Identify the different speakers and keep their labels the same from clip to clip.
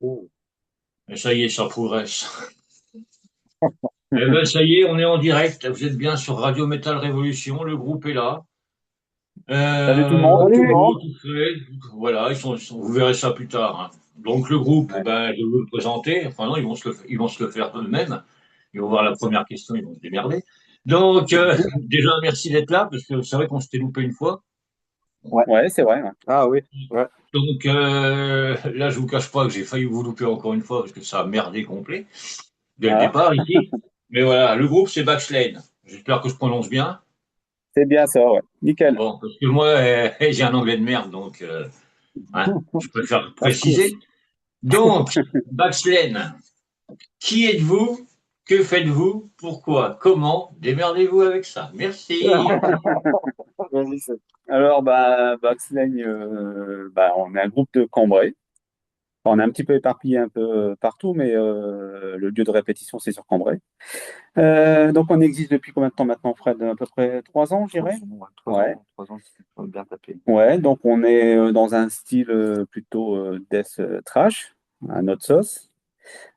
Speaker 1: Oh.
Speaker 2: Et ça y est, ça progresse. Eh ben, ça y est, on est en direct. Vous êtes bien sur Radio Métal Révolution. Le groupe est là.
Speaker 1: Salut tout le monde.
Speaker 2: Tout
Speaker 1: Salut.
Speaker 2: beau, tout frais. Voilà, vous verrez ça plus tard, hein. Donc, le groupe,
Speaker 1: Ouais.
Speaker 2: ben, je vais vous le présenter. Enfin, non, ils vont se le faire eux-mêmes. Ils vont voir la première question, ils vont se démerder. Donc, déjà, merci d'être là, parce que c'est vrai qu'on s'était loupé une fois.
Speaker 1: Ouais, c'est vrai. Ouais. Ah oui. Ouais.
Speaker 2: Donc, là, je vous cache pas que j'ai failli vous louper encore une fois, parce que ça a merdé complet, dès le
Speaker 1: Ah,
Speaker 2: départ, ici. Mais voilà, le groupe, c'est Backslane. J'espère que je prononce bien.
Speaker 1: c'est bien ça, ouais. Nickel.
Speaker 2: Bon, parce que moi, j'ai un anglais de merde, donc hein, je préfère
Speaker 1: Of course.
Speaker 2: préciser. Donc, Backslane, qui êtes-vous? Que faites-vous? Pourquoi? Comment? Démerdez-vous avec ça. Merci.
Speaker 1: Vas-y, alors, Baxlane, on est un groupe de Cambrai. Enfin, on est un petit peu éparpillé un peu partout, mais le lieu de répétition, c'est sur Cambrai. Donc, on existe depuis combien de temps maintenant, Fred? À peu près 3 ans, je dirais? Ouais.
Speaker 3: 3 ans, c'est bien tapé.
Speaker 1: Ouais, donc on est dans un style plutôt death trash, à notre sauce.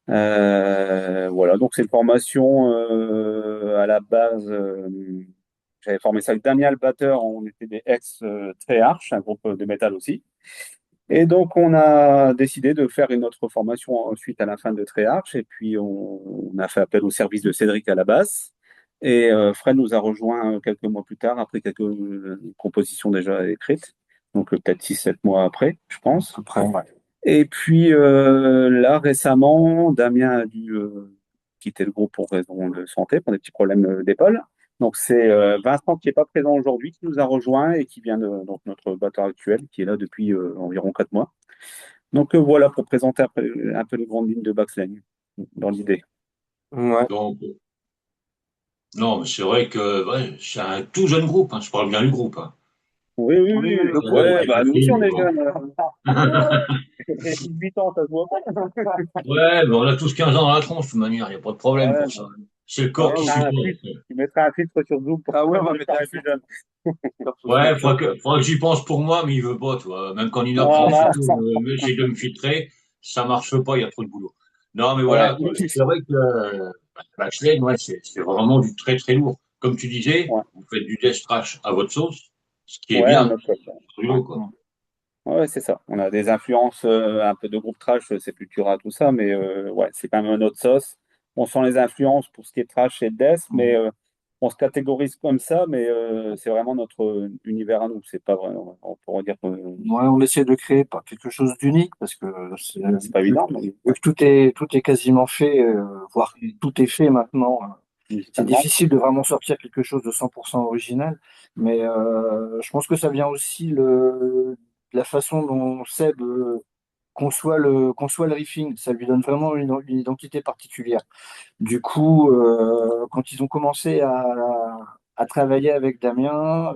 Speaker 1: Voilà, donc c'est une formation à la base. J'avais formé ça avec Damien le batteur, on était des ex-Treyarch, un groupe de métal aussi. Et donc on a décidé de faire une autre formation ensuite à la fin de Treyarch, et puis on a fait appel au service de Cédric à la basse. Et Fred nous a rejoint quelques mois plus tard, après quelques compositions déjà écrites, donc peut-être 6 7 mois après, je pense.
Speaker 3: Après, ouais.
Speaker 1: Et puis là, récemment, Damien a dû quitter le groupe pour raison de santé, pour des petits problèmes d'épaule. Donc c'est Vincent qui n'est pas présent aujourd'hui, qui nous a rejoint et qui vient de donc notre batteur actuel, qui est là depuis environ 4 mois. Donc voilà pour présenter un peu les grandes lignes de Backslane dans l'idée.
Speaker 3: Ouais.
Speaker 2: Donc, non, mais c'est vrai que ouais, c'est un tout jeune groupe, hein, je parle bien du groupe, hein.
Speaker 1: Oui, oui,
Speaker 3: Oui,
Speaker 1: oui.
Speaker 3: oui, le groupe,
Speaker 2: Ouais,
Speaker 1: Ouais,
Speaker 2: c'est pas
Speaker 1: nous aussi on
Speaker 2: fini,
Speaker 1: est
Speaker 2: bon.
Speaker 1: jeunes. 8 ans, ça se voit pas.
Speaker 2: Ouais, mais on a tous 15 ans dans la tronche, de toute manière, il n'y a pas de problème
Speaker 1: Ouais,
Speaker 2: pour ça. C'est le
Speaker 1: on
Speaker 2: corps qui
Speaker 1: mettra un
Speaker 2: supporte.
Speaker 1: filtre, tu mettras un filtre sur Zoom pour
Speaker 3: Ah ouais,
Speaker 1: que
Speaker 3: on va
Speaker 1: le
Speaker 3: mettre un
Speaker 1: plus
Speaker 3: film
Speaker 1: jeune.
Speaker 3: sur
Speaker 2: Ouais,
Speaker 3: Snapchat.
Speaker 2: faudra que j'y pense pour moi, mais il veut pas, tu vois. Même quand Nina prend en
Speaker 1: Voilà.
Speaker 2: photo, j'essaie de me filtrer, ça marche pas, il y a trop de boulot. Non, mais
Speaker 1: Ouais.
Speaker 2: voilà, quoi. C'est vrai que Backslane, ouais, c'est vraiment du très très lourd. Comme tu disais,
Speaker 1: Ouais,
Speaker 2: vous faites du death trash à votre sauce, ce qui est
Speaker 1: ouais, à
Speaker 2: bien,
Speaker 1: notre sauce.
Speaker 2: c'est du
Speaker 1: Ouais.
Speaker 2: lot, quoi.
Speaker 3: Mm.
Speaker 1: Ouais, c'est ça. On a des influences, un peu de groupe trash, c'est Sepultura, tout ça, mais ouais, c'est quand même notre sauce. On sent les influences pour ce qui est trash et death, mais on se catégorise comme ça, mais c'est vraiment notre univers à nous. C'est pas vraiment, on pourrait dire que
Speaker 3: Ouais, on essaie de créer pas quelque chose d'unique parce que
Speaker 1: c'est pas
Speaker 3: vu,
Speaker 1: évident, mais
Speaker 3: vu
Speaker 1: ouais,
Speaker 3: que tout est quasiment fait, voire tout est fait maintenant. C'est
Speaker 1: musicalement.
Speaker 3: difficile de vraiment sortir quelque chose de 100% original, mais je pense que ça vient aussi de la façon dont Seb conçoit le riffing. Ça lui donne vraiment une identité particulière. Du coup, quand ils ont commencé à travailler avec Damien,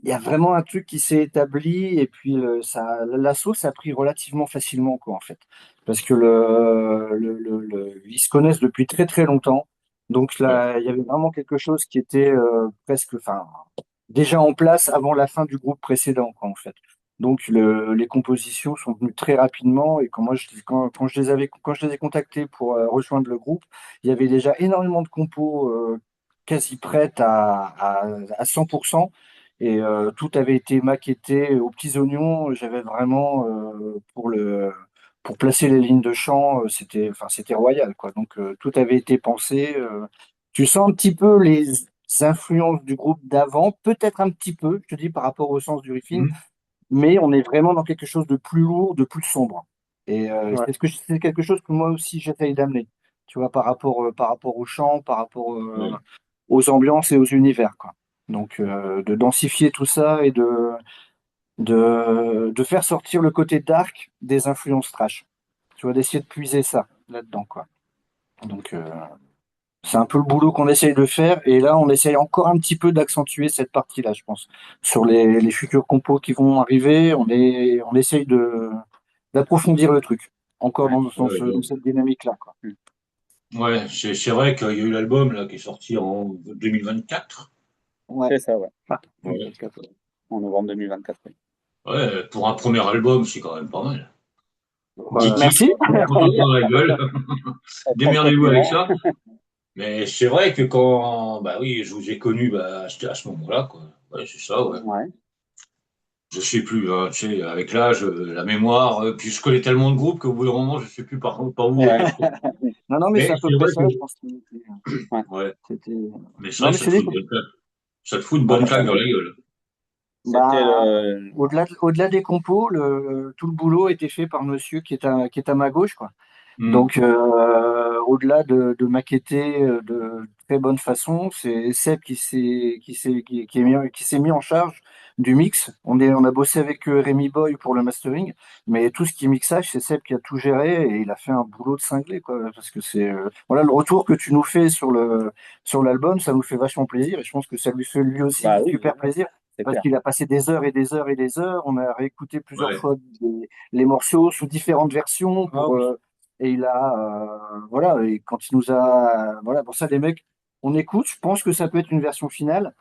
Speaker 3: il y a vraiment un truc qui s'est établi et puis la sauce a pris relativement facilement, quoi, en fait. Parce que ils se connaissent depuis très très longtemps. Donc
Speaker 2: Ouais.
Speaker 3: là, il y avait vraiment quelque chose qui était presque, enfin, déjà en place avant la fin du groupe précédent, quoi, en fait. Donc les compositions sont venues très rapidement et quand je les ai contactés pour rejoindre le groupe, il y avait déjà énormément de compos quasi prêtes à 100%. Et tout avait été maquetté aux petits oignons. J'avais vraiment pour placer les lignes de chant, c'était royal, quoi. Donc tout avait été pensé. Tu sens un petit peu les influences du groupe d'avant, peut-être un petit peu, je te dis par rapport au sens du riffing,
Speaker 2: Mhm.
Speaker 3: mais on est vraiment dans quelque chose de plus lourd, de plus sombre. Et
Speaker 1: Ouais,
Speaker 3: c'est quelque chose que moi aussi j'essaye d'amener. Tu vois, par rapport au chant, par rapport
Speaker 2: Ouais.
Speaker 3: aux ambiances et aux univers, quoi. Donc, de densifier tout ça et de faire sortir le côté dark des influences trash. Tu vois, d'essayer de puiser ça là-dedans, quoi. Donc, c'est un peu le boulot qu'on essaye de faire. Et là, on essaye encore un petit peu d'accentuer cette partie-là, je pense. Sur les futurs compos qui vont arriver, on essaye d'approfondir le truc. Encore
Speaker 1: ouais.
Speaker 2: Ouais,
Speaker 3: dans cette dynamique-là, quoi.
Speaker 1: Mm.
Speaker 2: ouais, c'est vrai qu'il y a eu l'album là qui est sorti en 2024.
Speaker 3: Ouais.
Speaker 1: C'est ça, ouais.
Speaker 3: Ah,
Speaker 2: Ouais.
Speaker 3: 24.
Speaker 1: En novembre 2024. Oui.
Speaker 2: Ouais, pour un premier album, c'est quand même pas mal.
Speaker 3: Merci.
Speaker 2: Dans la gueule. Démerdez-vous avec
Speaker 1: Complètement.
Speaker 2: ça. Mais c'est vrai que quand, bah oui, je vous ai connu, bah, c'était à ce moment-là, quoi. Ouais, c'est ça, ouais.
Speaker 1: Ouais.
Speaker 2: Je sais plus, hein, tu sais, avec l'âge, la mémoire, puis je connais tellement de groupes qu'au bout d'un moment, je sais plus par où
Speaker 1: Ouais.
Speaker 2: aller, quoi.
Speaker 3: Non, non, mais c'est
Speaker 2: Mais
Speaker 3: à peu
Speaker 2: c'est
Speaker 3: près
Speaker 2: vrai
Speaker 3: ça,
Speaker 2: que,
Speaker 3: je pense que
Speaker 1: Ouais.
Speaker 2: ouais,
Speaker 3: c'était.
Speaker 2: mais c'est
Speaker 3: Non,
Speaker 2: vrai
Speaker 3: mais
Speaker 2: que ça te
Speaker 3: c'est
Speaker 2: fout
Speaker 3: des.
Speaker 2: de bonne claque. Ça te fout de
Speaker 3: Ah,
Speaker 2: bonne
Speaker 3: bah,
Speaker 2: claque dans la gueule.
Speaker 1: C'était
Speaker 3: bah,
Speaker 1: le.
Speaker 3: au-delà des compos, tout le boulot était fait par monsieur qui est à ma gauche, quoi.
Speaker 2: Hmm.
Speaker 3: Donc, au-delà de maqueter de très bonne façon, c'est Seb qui s'est mis en charge du mix. On a bossé avec Rémi Boy pour le mastering, mais tout ce qui est mixage, c'est Seb qui a tout géré et il a fait un boulot de cinglé, quoi. Parce que voilà, le retour que tu nous fais sur l'album, ça nous fait vachement plaisir et je pense que ça lui fait lui aussi
Speaker 1: Bah oui,
Speaker 3: super plaisir.
Speaker 1: c'est
Speaker 3: Parce
Speaker 1: clair.
Speaker 3: qu'il a passé des heures et des heures et des heures. On a réécouté plusieurs
Speaker 2: Ouais.
Speaker 3: fois les morceaux sous différentes versions
Speaker 1: Ah
Speaker 3: pour,
Speaker 1: oui.
Speaker 3: et il a, voilà, et quand il nous a, voilà, pour ça, les mecs, on écoute, je pense que ça peut être une version finale,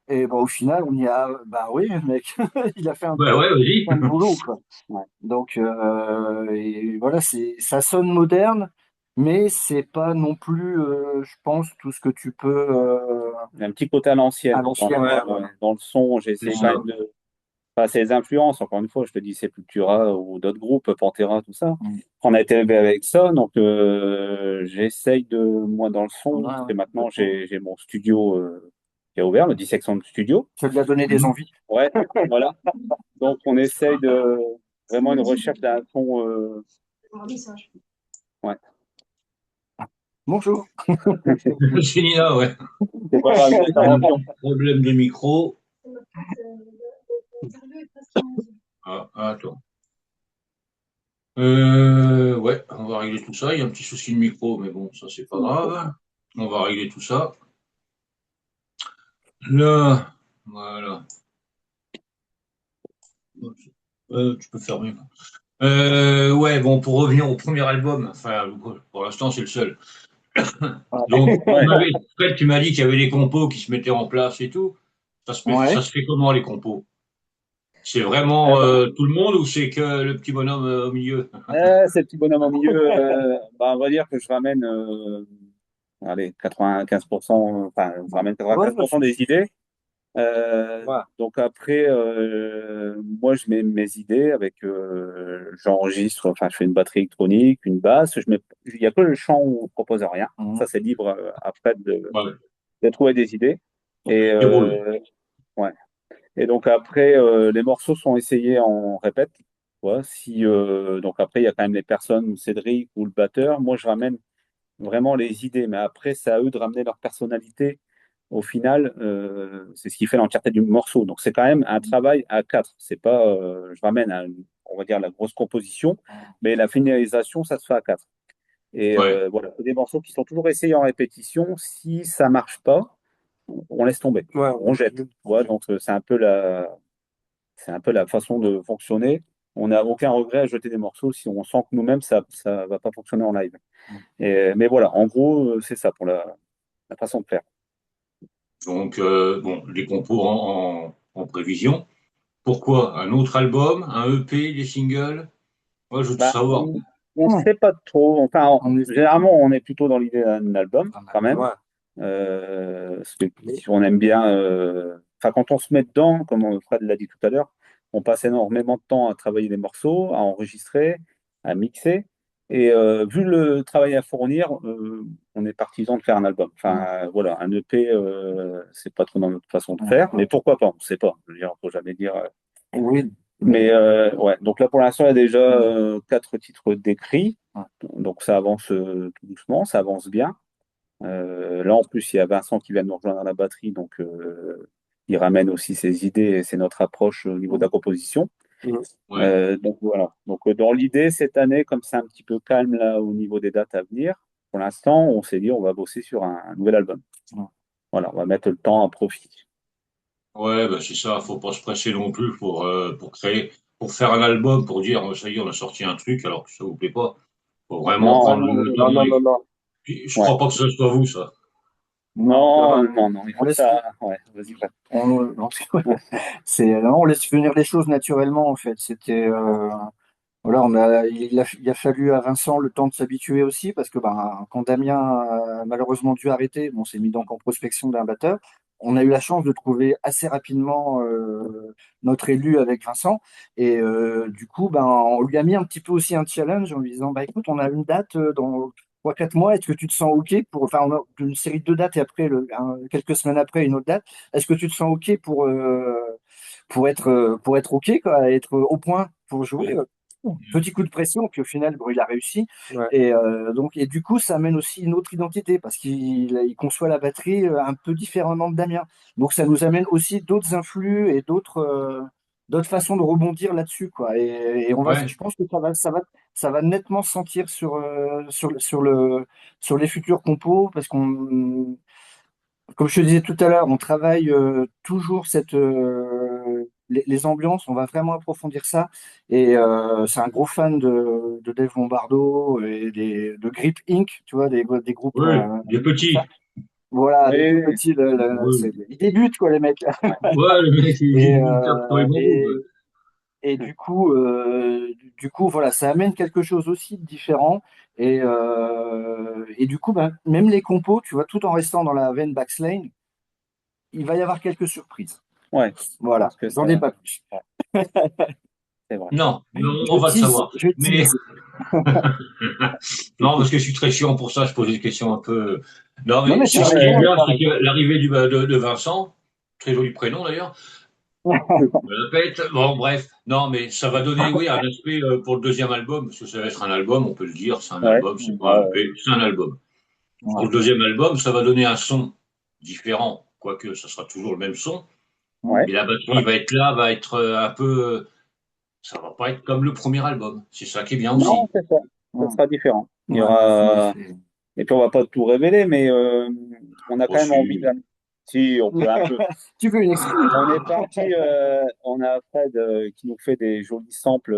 Speaker 3: et bon, au final, on y a, bah oui, mec, il a fait un
Speaker 2: Ouais, ouais, vas-y.
Speaker 3: putain de boulot, quoi.
Speaker 1: Ouais.
Speaker 3: Donc, et voilà, ça sonne moderne, mais c'est pas non plus, je pense, tout ce que tu peux,
Speaker 1: Il y a un petit côté à l'ancienne.
Speaker 3: à l'ancienne, ouais, voilà.
Speaker 1: Dans le son, j'ai
Speaker 2: C'est
Speaker 1: essayé quand
Speaker 2: ça.
Speaker 1: même de. Enfin, c'est les influences, encore une fois, je te dis Sepultura ou d'autres groupes, Pantera, tout ça.
Speaker 3: Mm.
Speaker 1: On a été élevé avec ça, donc j'essaye de, moi, dans le son,
Speaker 3: Ouais,
Speaker 1: parce
Speaker 3: ouais,
Speaker 1: que maintenant
Speaker 3: complètement.
Speaker 1: j'ai mon studio qui a ouvert, le Dissection Studio.
Speaker 3: Ça lui a donné des
Speaker 2: Mhm.
Speaker 3: envies.
Speaker 1: Ouais, voilà. Donc on essaye de vraiment une recherche d'un son. Ouais.
Speaker 3: Bonjour.
Speaker 2: C'est Nina, ouais.
Speaker 1: C'est pas grave, une intervention.
Speaker 2: Problème de micro. Ah, attends. Ouais, on va régler tout ça. Il y a un petit souci de micro, mais bon, ça, c'est pas grave. On va régler tout ça. Là, voilà. Tu peux fermer. Ouais, bon, pour revenir au premier album, enfin, pour l'instant, c'est le seul. Donc,
Speaker 1: Ouais.
Speaker 2: Fred, tu m'as dit qu'il y avait des compos qui se mettaient en place et tout. Ça
Speaker 3: Ouais.
Speaker 2: se fait comment, les compos? C'est vraiment
Speaker 1: Ben,
Speaker 2: tout le monde ou c'est que le petit bonhomme au milieu?
Speaker 1: c'est le petit bonhomme au milieu. On va dire que je ramène allez, 95%, enfin, je ramène
Speaker 3: Ouais,
Speaker 1: 95% des idées.
Speaker 3: ouais.
Speaker 1: Donc après, moi, je mets mes idées avec, j'enregistre, enfin, je fais une batterie électronique, une basse. Il n'y a que le chant où on ne propose rien.
Speaker 3: Mhm.
Speaker 1: Ça, c'est libre après
Speaker 2: Ouais,
Speaker 1: de trouver des idées. Et,
Speaker 2: qui roule.
Speaker 1: ouais. Et donc après, les morceaux sont essayés en répète. Ouais, si, donc après, il y a quand même les personnes, Cédric ou le batteur. Moi, je ramène vraiment les idées, mais après, c'est à eux de ramener leur personnalité. Au final, c'est ce qui fait l'entièreté du morceau. Donc, c'est quand même un travail à quatre. C'est pas, je ramène, on va dire, la grosse composition, mais la finalisation, ça se fait à quatre. Et
Speaker 2: Ouais,
Speaker 1: voilà, c'est des morceaux qui sont toujours essayés en répétition. Si ça marche pas, on laisse tomber,
Speaker 3: Ouais,
Speaker 1: on jette. Ouais, donc, c'est un peu la façon de fonctionner. On n'a aucun regret à jeter des morceaux si on sent que nous-mêmes, ça va pas fonctionner en live. Mais voilà, en gros, c'est ça pour la façon de faire.
Speaker 2: donc bon, les compos en prévision. Pourquoi? Un autre album, un EP, des singles? Moi, je veux tout
Speaker 1: Bah,
Speaker 2: savoir.
Speaker 1: on
Speaker 3: ouais.
Speaker 1: sait pas trop. Enfin,
Speaker 3: On est...
Speaker 1: généralement, on est plutôt dans l'idée d'un album, quand même.
Speaker 3: Ouais.
Speaker 1: Parce que si on aime bien. Enfin, quand on se met dedans, comme Fred l'a dit tout à l'heure, on passe énormément de temps à travailler les morceaux, à enregistrer, à mixer. Et vu le travail à fournir, on est partisan de faire un album.
Speaker 3: Ouais.
Speaker 1: Enfin, voilà, un EP, c'est pas trop dans notre façon de
Speaker 3: Ouais.
Speaker 1: faire, mais pourquoi pas? On ne sait pas. Je veux dire, faut jamais dire.
Speaker 3: Oui.
Speaker 1: Mais ouais, donc là pour l'instant, il y a déjà quatre titres d'écrits,
Speaker 3: Ouais.
Speaker 1: donc ça avance tout doucement, ça avance bien. Là en plus, il y a Vincent qui vient de nous rejoindre à la batterie, donc il ramène aussi ses idées et c'est notre approche au niveau de la composition.
Speaker 2: Ouais.
Speaker 1: Donc voilà. Donc dans l'idée cette année, comme c'est un petit peu calme là au niveau des dates à venir, pour l'instant, on s'est dit on va bosser sur un nouvel album.
Speaker 3: Ouais.
Speaker 1: Voilà, on va mettre le temps à profit.
Speaker 2: Ouais, bah c'est ça, faut pas se presser non plus pour créer, pour faire un album, pour dire, ça y est, on a sorti un truc, alors que ça vous plaît pas. Faut vraiment
Speaker 1: Non,
Speaker 2: prendre le
Speaker 3: Non, non,
Speaker 2: temps.
Speaker 3: non, non.
Speaker 2: Puis, je
Speaker 1: ouais.
Speaker 2: crois pas que ce soit vous, ça.
Speaker 3: Non, non,
Speaker 1: Non,
Speaker 3: non.
Speaker 1: non, non, il
Speaker 3: On
Speaker 1: faut que
Speaker 3: laisse,
Speaker 1: ça. Ouais, vas-y, Fred.
Speaker 3: on, non, non, on laisse venir les choses naturellement, en fait. Voilà, il a fallu à Vincent le temps de s'habituer aussi, parce que ben, quand Damien a malheureusement dû arrêter, bon, on s'est mis donc en prospection d'un batteur. On a eu la chance de trouver assez rapidement notre élu avec Vincent. Et du coup, ben, on lui a mis un petit peu aussi un challenge en lui disant, bah, écoute, on a une date dans 3, 4 mois, est-ce que tu te sens OK pour, enfin, on a une série de 2 dates et après, quelques semaines après, une autre date. Est-ce que tu te sens OK pour être OK, quoi, être au point pour jouer? Petit coup de pression, puis au final, bon, il a réussi.
Speaker 4: Ouais.
Speaker 3: Et du coup, ça amène aussi une autre identité parce qu'il conçoit la batterie un peu différemment de Damien. Donc, ça nous amène aussi d'autres influx et d'autres façons de rebondir là-dessus, quoi. Et
Speaker 2: Ouais.
Speaker 3: je pense que ça va nettement se sentir sur les futurs compos parce qu'on, comme je te disais tout à l'heure, on travaille toujours les ambiances, on va vraiment approfondir ça. Et c'est un gros fan de Dave Lombardo et de Grip Inc., tu vois, des groupes
Speaker 2: Oui, des
Speaker 3: comme ça.
Speaker 2: petits.
Speaker 3: Voilà, les tout
Speaker 1: Oui,
Speaker 3: petits,
Speaker 2: Oui.
Speaker 3: ils débutent, quoi, les mecs.
Speaker 2: Ouais, le mec,
Speaker 3: Et,
Speaker 2: il tape sur les bons
Speaker 3: et,
Speaker 2: bouts.
Speaker 3: et du coup, voilà, ça amène quelque chose aussi de différent. Et du coup, ben, même les compos, tu vois, tout en restant dans la veine Backslane, il va y avoir quelques surprises.
Speaker 1: ouais, je
Speaker 3: Voilà,
Speaker 1: pense que
Speaker 3: j'en
Speaker 1: ça,
Speaker 3: ai pas plus.
Speaker 1: ouais, c'est vrai.
Speaker 2: Non, non,
Speaker 3: Je
Speaker 2: on va le
Speaker 3: tease,
Speaker 2: savoir.
Speaker 3: je
Speaker 2: Mais
Speaker 3: tease.
Speaker 2: non, parce que je suis très chiant pour ça, je pose des questions un peu. Non,
Speaker 3: Non,
Speaker 2: mais
Speaker 3: mais
Speaker 2: c'est
Speaker 3: tu as
Speaker 2: ce qui est
Speaker 3: raison,
Speaker 2: bien,
Speaker 3: tu as
Speaker 2: c'est
Speaker 3: raison.
Speaker 2: que l'arrivée de Vincent, très joli prénom d'ailleurs, je le répète. Bon, bref, non, mais ça va donner, oui, un aspect pour le deuxième album, parce que ça va être un album, on peut le dire, c'est un
Speaker 1: Ouais,
Speaker 2: album, c'est pas un
Speaker 1: ouais,
Speaker 2: EP, c'est un album. Pour
Speaker 3: Ouais,
Speaker 2: le deuxième album, ça va donner un son différent, quoique ça sera toujours le même son,
Speaker 3: ouais,
Speaker 1: ouais.
Speaker 2: mais la batterie va être là, va être un peu, ça va pas être comme le premier album. C'est ça qui est bien
Speaker 1: Non,
Speaker 2: aussi.
Speaker 1: c'est ça. Ça
Speaker 3: ouais,
Speaker 1: sera différent. Il y
Speaker 3: ouais.
Speaker 1: aura, et puis on va pas tout révéler, mais on a quand même envie
Speaker 2: Aussi.
Speaker 1: d'un. Si, on peut un peu.
Speaker 3: Tu veux une excuse?
Speaker 1: On est parti, on a Fred qui nous fait des jolis samples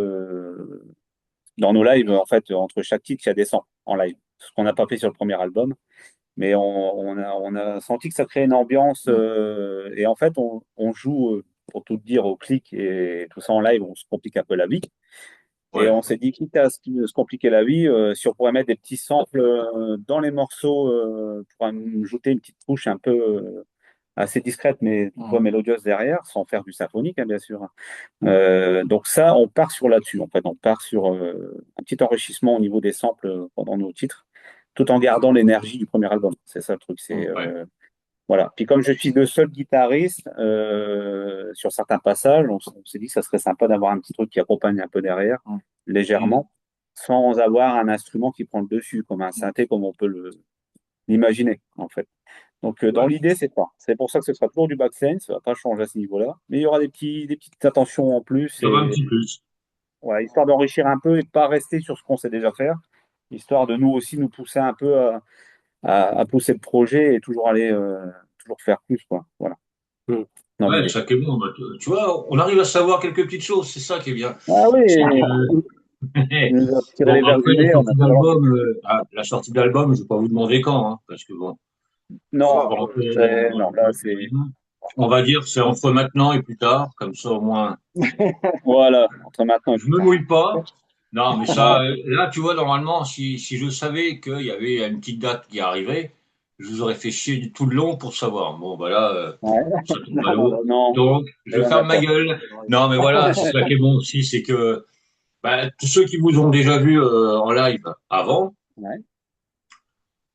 Speaker 1: dans nos lives. En fait, entre chaque titre, il y a des samples en live. Ce qu'on n'a pas fait sur le premier album. Mais on a senti que ça créait une ambiance. Et en fait, on joue, pour tout dire, au clic et tout ça en live, on se complique un peu la vie. Et
Speaker 2: Ouais.
Speaker 1: on s'est dit, quitte à se compliquer la vie, si on pourrait mettre des petits samples dans les morceaux pour ajouter une petite touche un peu assez discrète, mais toutefois
Speaker 3: Ouais,
Speaker 1: mélodieuse derrière, sans faire du symphonique, hein, bien sûr. Donc ça, on part sur là-dessus. En fait, on part sur un petit enrichissement au niveau des samples pendant nos titres, tout en gardant l'énergie du premier album. C'est ça le truc. C'est
Speaker 2: Ouais.
Speaker 1: voilà. Puis comme je suis le seul guitariste sur certains passages, on s'est dit que ça serait sympa d'avoir un petit truc qui accompagne un peu derrière,
Speaker 3: ouais,
Speaker 2: Mm.
Speaker 1: légèrement, sans avoir un instrument qui prend le dessus, comme un synthé, comme on peut l'imaginer, en fait. Donc dans
Speaker 2: Ouais.
Speaker 1: l'idée, c'est ça. C'est pour ça que ce sera toujours du backsense, ça va pas changer à ce niveau-là. Mais il y aura des petites attentions en plus,
Speaker 2: Ça va un
Speaker 1: et
Speaker 2: petit plus.
Speaker 1: voilà, histoire d'enrichir un peu et pas rester sur ce qu'on sait déjà faire, histoire de nous aussi nous pousser un peu à pousser le projet et toujours aller toujours faire plus, quoi. Voilà,
Speaker 4: Mm.
Speaker 1: dans
Speaker 2: Ouais,
Speaker 1: l'idée.
Speaker 2: ça qui est bon. Bah, tu vois, on arrive à savoir quelques petites choses, c'est ça qui est bien.
Speaker 1: Ah oui,
Speaker 2: C'est
Speaker 1: tu
Speaker 2: que
Speaker 1: nous as tiré
Speaker 2: bon,
Speaker 1: les verres du
Speaker 2: après
Speaker 1: nez, on a pas lancé.
Speaker 2: la sortie d'album, je vais pas vous demander quand, hein, parce que bon, on va
Speaker 1: Non,
Speaker 2: pas rentrer
Speaker 1: non, là c'est
Speaker 2: on va dire c'est entre maintenant et plus tard, comme ça au moins.
Speaker 1: voilà, entre maintenant et
Speaker 2: Je
Speaker 1: plus
Speaker 2: me
Speaker 1: tard.
Speaker 2: mouille pas. Non, mais ça,
Speaker 1: Ouais,
Speaker 2: là, tu vois, normalement, si je savais qu'il y avait une petite date qui arrivait, je vous aurais fait chier tout le long pour savoir. Bon, bah là,
Speaker 1: ouais.
Speaker 2: ça tombe à
Speaker 3: non,
Speaker 2: l'eau.
Speaker 1: Non,
Speaker 2: Donc,
Speaker 1: là,
Speaker 2: je
Speaker 1: il y en a
Speaker 2: ferme ma
Speaker 1: pas.
Speaker 2: gueule. Non, mais voilà, c'est ça qui est bon aussi, c'est que bah, tous ceux qui vous ont déjà vu en live avant,
Speaker 1: Ouais,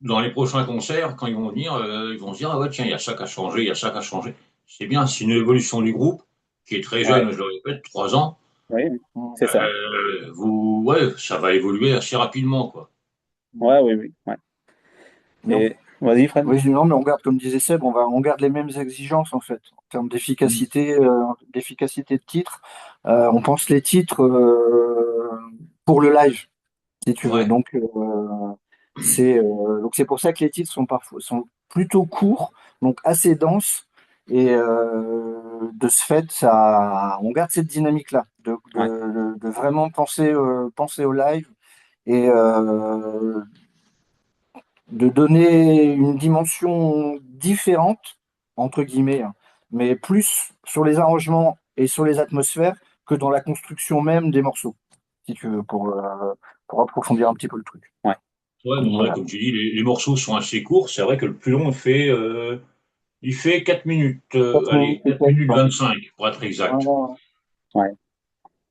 Speaker 2: dans les prochains concerts, quand ils vont venir, ils vont se dire, ah ouais, tiens, il y a ça qui a changé, il y a ça qui a changé. C'est bien, c'est une évolution du groupe, qui est très
Speaker 1: ouais,
Speaker 2: jeune, je le répète, 3 ans.
Speaker 1: oui, c'est ça.
Speaker 2: Ouais, ça va évoluer assez rapidement, quoi.
Speaker 1: Ouais, oui, oui, ouais.
Speaker 3: non.
Speaker 1: Et vas-y, Fred.
Speaker 3: Oui, non, mais on garde, comme disait Seb, on garde les mêmes exigences en fait, en termes d'efficacité de titre. On pense les titres pour le live, si tu veux.
Speaker 2: Ouais,
Speaker 3: Donc c'est pour ça que les titres sont plutôt courts, donc assez denses. Et de ce fait, on garde cette dynamique-là,
Speaker 1: Ouais,
Speaker 3: de vraiment penser au live et de donner une dimension différente, entre guillemets, hein, mais plus sur les arrangements et sur les atmosphères que dans la construction même des morceaux, si tu veux, pour approfondir un petit peu le truc.
Speaker 1: Ouais.
Speaker 2: Ouais,
Speaker 3: Donc
Speaker 2: donc, ouais,
Speaker 3: voilà.
Speaker 2: comme tu dis, les morceaux sont assez courts. C'est vrai que le plus long il fait 4 minutes,
Speaker 3: Quatre
Speaker 2: allez,
Speaker 3: minutes,
Speaker 2: 4
Speaker 3: peut-être,
Speaker 2: minutes
Speaker 3: quoi.
Speaker 2: 25 pour être exact.
Speaker 3: Voilà.
Speaker 1: Ouais.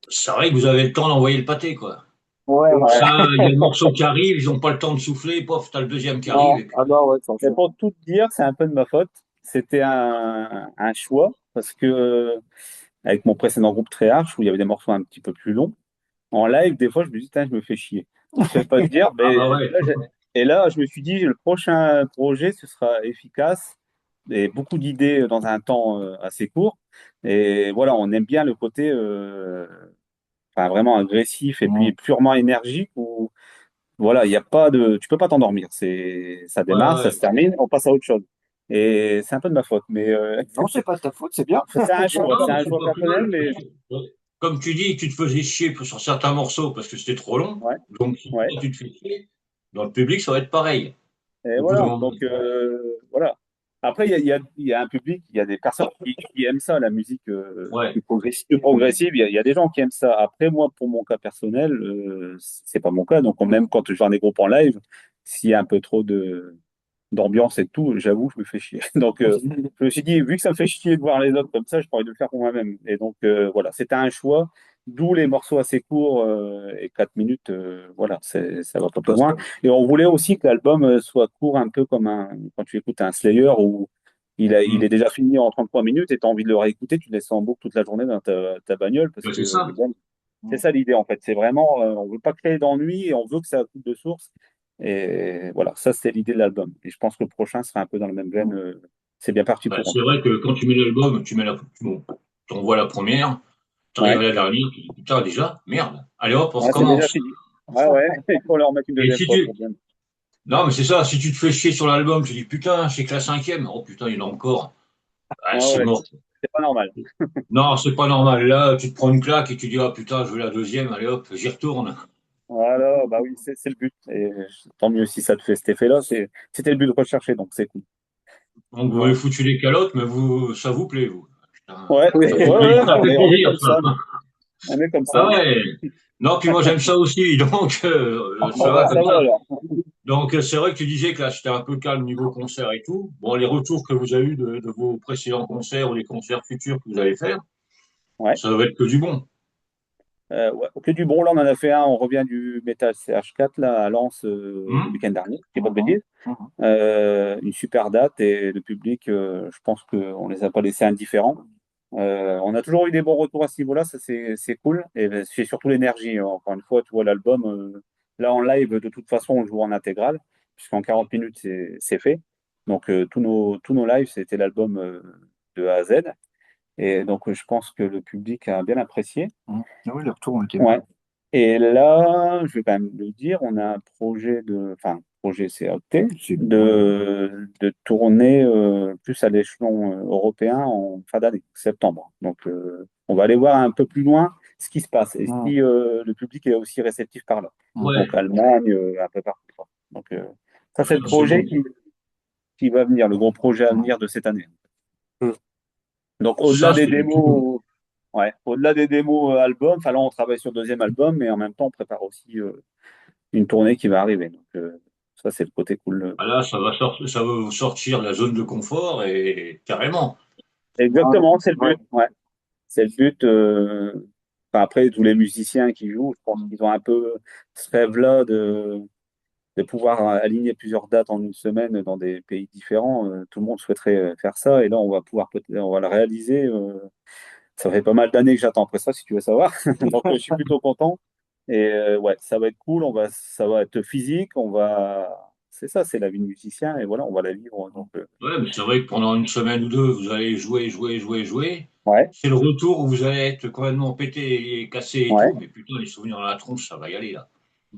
Speaker 2: C'est vrai que vous avez le temps d'envoyer le pâté, quoi.
Speaker 3: Ouais,
Speaker 2: Comme
Speaker 1: Ouais.
Speaker 3: voilà.
Speaker 2: ça, il y a le morceau qui arrive, ils n'ont pas le temps de souffler, pof, t'as le deuxième qui arrive,
Speaker 1: Non.
Speaker 2: et puis
Speaker 3: Ah bah ouais, c'est
Speaker 1: Mais
Speaker 3: sûr.
Speaker 1: pour tout te dire, c'est un peu de ma faute. C'était un choix parce que avec mon précédent groupe Treyarch, où il y avait des morceaux un petit peu plus longs, en live, des fois, je me dis, putain, je me fais chier. Je vais pas te dire,
Speaker 2: ah
Speaker 1: mais
Speaker 2: bah ouais.
Speaker 1: et là, je me suis dit, le prochain projet, ce sera efficace et beaucoup d'idées dans un temps assez court. Et voilà, on aime bien le côté enfin, vraiment agressif et puis
Speaker 3: Mm.
Speaker 1: purement énergique où voilà, il y a pas de, tu peux pas t'endormir. Ça
Speaker 2: Ouais,
Speaker 1: démarre, ça
Speaker 2: ouais.
Speaker 1: se termine, on passe à autre chose. Et c'est un peu de ma faute, mais
Speaker 3: Non, c'est pas de ta faute, c'est bien.
Speaker 2: Non,
Speaker 1: c'est
Speaker 2: mais
Speaker 1: un
Speaker 2: c'est
Speaker 1: choix
Speaker 2: pas plus
Speaker 1: personnel,
Speaker 2: mal.
Speaker 1: mais
Speaker 2: Ouais. Comme tu dis, tu te faisais chier sur certains morceaux parce que c'était trop long.
Speaker 1: ouais,
Speaker 2: Donc, si
Speaker 1: ouais.
Speaker 2: toi, tu te fais chier, dans le public, ça va être pareil.
Speaker 1: Et
Speaker 2: Au bout d'un
Speaker 1: voilà,
Speaker 2: moment.
Speaker 1: donc voilà. Après, il y a un public, il y a des personnes qui aiment ça, la musique
Speaker 2: Ouais.
Speaker 1: plus progressive. Il y a des gens qui aiment ça. Après, moi, pour mon cas personnel, c'est pas mon cas. Donc, même quand je vais dans des groupes en live, s'il y a un peu trop d'ambiance et tout, j'avoue, je me fais chier. Donc, je me suis dit, vu que ça me fait chier de voir les autres comme ça, je pourrais de le faire pour moi-même. Et donc, voilà, c'était un choix, d'où les morceaux assez courts et 4 minutes, voilà, ça va pas plus loin. Et on voulait aussi que l'album soit court, un peu comme quand tu écoutes un Slayer où il est
Speaker 2: Mm.
Speaker 1: déjà fini en 33 minutes et tu as envie de le réécouter, tu le laisses en boucle toute la journée dans ta bagnole parce
Speaker 2: Ouais,
Speaker 1: que
Speaker 2: c'est ça.
Speaker 1: c'est ça l'idée en fait. C'est vraiment, on veut pas créer d'ennui et on veut que ça coûte de source. Et voilà, ça c'est l'idée de l'album. Et je pense que le prochain sera un peu dans la même veine. C'est bien parti
Speaker 2: Ouais,
Speaker 1: pour en
Speaker 2: c'est
Speaker 1: tout cas.
Speaker 2: vrai que quand tu mets l'album, bon, t'envoies la première, t'arrives
Speaker 1: Ouais,
Speaker 2: à la dernière, tu dis putain, déjà, merde. Allez hop, on
Speaker 1: ouais, c'est déjà
Speaker 2: recommence.
Speaker 1: fini. Ouais, ouais, il faut leur mettre une
Speaker 2: Et
Speaker 1: deuxième
Speaker 2: si
Speaker 1: fois
Speaker 2: tu.
Speaker 1: pour bien.
Speaker 2: Non, mais c'est ça, si tu te fais chier sur l'album, tu dis putain, c'est que la cinquième. Oh putain, il y en a encore. Ah,
Speaker 1: Ouais,
Speaker 2: c'est
Speaker 1: ouais,
Speaker 2: mort.
Speaker 1: c'est pas normal.
Speaker 2: Non, c'est pas normal. Là, tu te prends une claque et tu dis ah putain, je veux la deuxième, allez hop, j'y retourne.
Speaker 1: Voilà, bah oui, c'est le but. Et tant mieux si ça te fait cet effet-là. C'était le but de rechercher, donc c'est cool.
Speaker 2: Donc vous avez
Speaker 3: Ouais.
Speaker 2: foutu les calottes, mais ça vous plaît, vous. Putain,
Speaker 1: Ouais,
Speaker 3: Oui.
Speaker 1: ouais, ouais,
Speaker 2: ça fait
Speaker 1: on est
Speaker 2: plaisir,
Speaker 1: comme
Speaker 2: ça.
Speaker 1: ça. On est comme ça.
Speaker 2: Ah ouais. Non, puis moi j'aime ça aussi, donc ça
Speaker 1: Ah
Speaker 2: va
Speaker 1: bah
Speaker 2: comme
Speaker 1: ça va
Speaker 2: ça.
Speaker 1: alors.
Speaker 2: Donc c'est vrai que tu disais que là c'était un peu calme niveau concert et tout. Bon, les retours que vous avez eus de vos précédents concerts ou les concerts futurs que vous allez faire,
Speaker 1: Ouais.
Speaker 2: ça va être que du bon.
Speaker 1: Ouais. Que du bon, là, on en a fait un. On revient du Metal CH4 là, à Lens le
Speaker 2: Hum.
Speaker 1: week-end dernier, qui est pas de
Speaker 3: Mhm.
Speaker 1: bêtises.
Speaker 3: Mhm.
Speaker 1: Une super date et le public, je pense qu'on les a pas laissés indifférents. On a toujours eu des bons retours à ce niveau-là, ça c'est cool. Et c'est surtout l'énergie. Encore une fois, tu vois, l'album, là en live, de toute façon, on joue en intégrale, puisqu'en 40 minutes, c'est fait. Donc, tous nos lives, c'était l'album de A à Z. Et donc, je pense que le public a bien apprécié.
Speaker 3: Mhm. Ah oui, les retours ont été
Speaker 1: Ouais.
Speaker 3: bons.
Speaker 1: Et là, je vais quand même le dire, on a un projet enfin, projet c'est acté, de tourner plus à l'échelon européen en fin d'année, septembre. Donc, on va aller voir un peu plus loin ce qui se passe et
Speaker 3: Mhm.
Speaker 1: si le public est aussi réceptif par là.
Speaker 3: Mhm.
Speaker 2: Ouais,
Speaker 1: Donc, Allemagne, un peu partout, quoi. Donc, ça, c'est le
Speaker 2: c'est
Speaker 1: projet
Speaker 2: bon.
Speaker 1: qui va venir, le gros projet à venir de cette année. Donc,
Speaker 2: Ça, c'est du tout bon.
Speaker 1: au-delà des démos albums, enfin là, on travaille sur le deuxième album, mais en même temps, on prépare aussi une tournée qui va arriver. Donc, ça, c'est le côté cool.
Speaker 2: Ah là, ça va vous sortir de la zone de confort et carrément.
Speaker 3: Ouais.
Speaker 1: Exactement, c'est le
Speaker 3: Ouais.
Speaker 1: but. Ouais, c'est le but. Enfin, après, tous les musiciens qui jouent, je pense qu'ils ont un peu ce rêve-là de pouvoir aligner plusieurs dates en une semaine dans des pays différents. Tout le monde souhaiterait faire ça, et là, on va le réaliser. Ça fait pas mal d'années que j'attends après ça, si tu veux savoir. Donc, je suis plutôt content. Et ouais, ça va être cool. Ça va être physique. C'est ça, c'est la vie de musicien. Et voilà, on va la vivre. Donc,
Speaker 2: Ouais, mais c'est vrai que pendant une semaine ou deux, vous allez jouer, jouer, jouer, jouer.
Speaker 1: ouais,
Speaker 2: C'est le retour où vous allez être complètement pété et cassé et
Speaker 1: ouais,
Speaker 2: tout. Mais putain, les souvenirs dans la tronche, ça va y aller là.